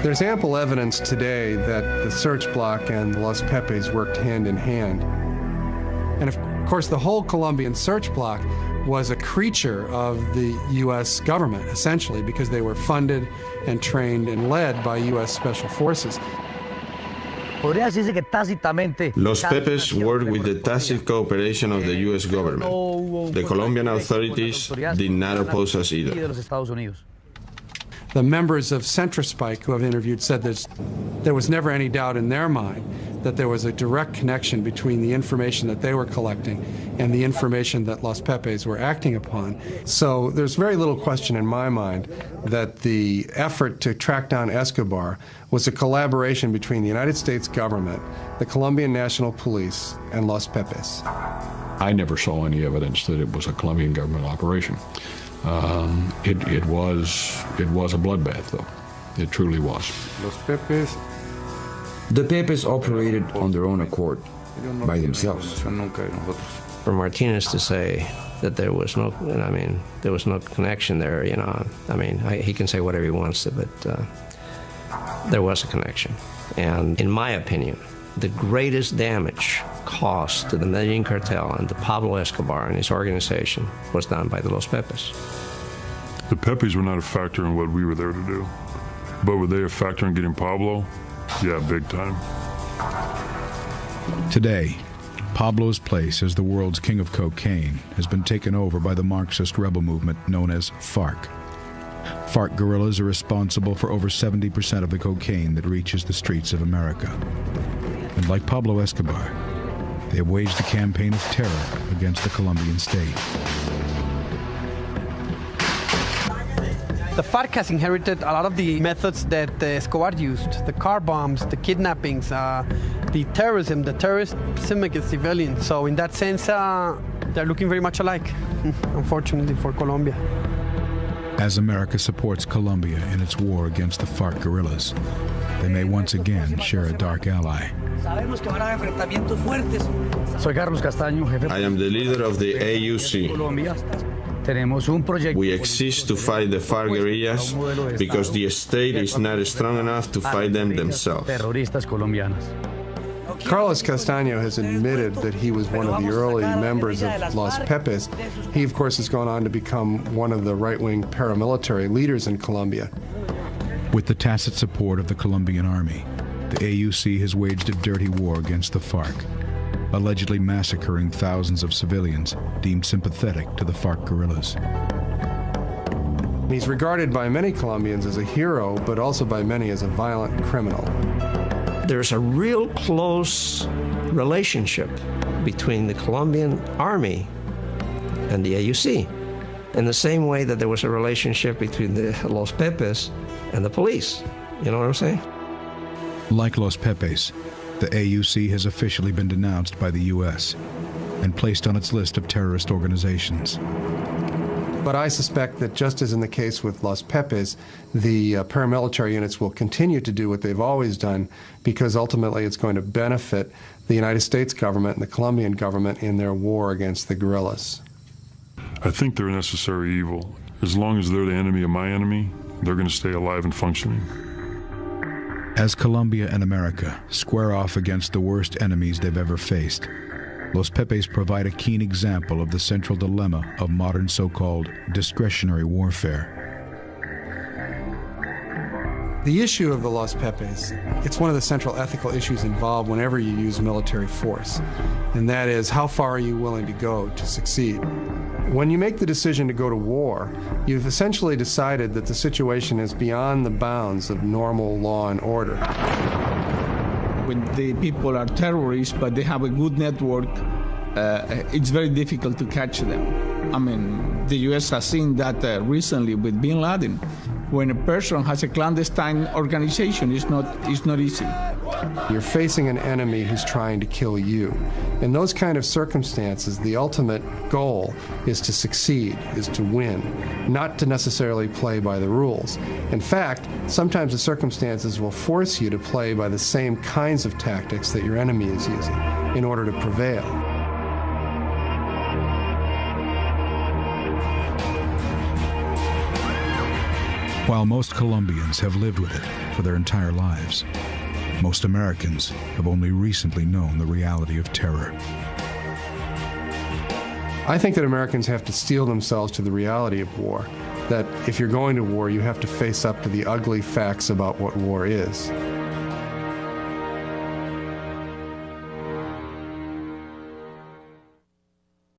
There's ample evidence today that the Search Bloc and the Los Pepes worked hand in hand. And of course, the whole Colombian Search Bloc was a creature of the U.S. government, essentially, because they were funded and trained and led by U.S. Special Forces. Los Pepes worked with the tacit cooperation of the U.S. government. The Colombian authorities did not oppose us either. The members of Centrospike who I've interviewed said that there was never any doubt in their mind that there was a direct connection between the information that they were collecting and the information that Los Pepes were acting upon. So there's very little question in my mind that the effort to track down Escobar was a collaboration between the United States government, the Colombian National Police, and Los Pepes. I never saw any evidence that it was a Colombian government operation. It was a bloodbath, though. It truly was. Los Pepes. The Pepes operated on their own accord, by themselves. For Martinez to say that there was no, there was no connection there, he can say whatever he wants to, but there was a connection. And in my opinion, the greatest damage caused to the Medellín cartel and to Pablo Escobar and his organization was done by the Los Pepes. The Pepes were not a factor in what we were there to do. But were they a factor in getting Pablo? Yeah, big time. Today, Pablo's place as the world's king of cocaine has been taken over by the Marxist rebel movement known as FARC. FARC guerrillas are responsible for over 70% of the cocaine that reaches the streets of America. And like Pablo Escobar, they have waged a campaign of terror against the Colombian state. The FARC has inherited a lot of the methods that Escobar used, the car bombs, the kidnappings, the terrorism against civilians. So in that sense, they're looking very much alike, unfortunately for Colombia. As America supports Colombia in its war against the FARC guerrillas, they may once again share a dark ally. I am the leader of the AUC. We exist to fight the FARC guerrillas because the state is not strong enough to fight them themselves. Carlos Castaño has admitted that he was one of the early members of Los Pepes. He, of course, has gone on to become one of the right-wing paramilitary leaders in Colombia. With the tacit support of the Colombian army, the AUC has waged a dirty war against the FARC, allegedly massacring thousands of civilians deemed sympathetic to the FARC guerrillas. He's regarded by many Colombians as a hero, but also by many as a violent criminal. There's a real close relationship between the Colombian army and the AUC, in the same way that there was a relationship between the Los Pepes and the police. You know what I'm saying? Like Los Pepes, the AUC has officially been denounced by the U.S. and placed on its list of terrorist organizations. But I suspect that just as in the case with Los Pepes, the paramilitary units will continue to do what they've always done because ultimately it's going to benefit the United States government and the Colombian government in their war against the guerrillas. I think they're a necessary evil. As long as they're the enemy of my enemy, they're going to stay alive and functioning. As Colombia and America square off against the worst enemies they've ever faced, Los Pepes provide a keen example of the central dilemma of modern so-called discretionary warfare. The issue of the Los Pepes, it's one of the central ethical issues involved whenever you use military force, and that is, how far are you willing to go to succeed? When you make the decision to go to war, you've essentially decided that the situation is beyond the bounds of normal law and order. When the people are terrorists, but they have a good network, it's very difficult to catch them. I mean, the U.S. has seen that recently with bin Laden. When a person has a clandestine organization, it's not easy. You're facing an enemy who's trying to kill you. In those kind of circumstances, the ultimate goal is to succeed, is to win, not to necessarily play by the rules. In fact, sometimes the circumstances will force you to play by the same kinds of tactics that your enemy is using in order to prevail. While most Colombians have lived with it for their entire lives, most Americans have only recently known the reality of terror. I think that Americans have to steel themselves to the reality of war, that if you're going to war, you have to face up to the ugly facts about what war is.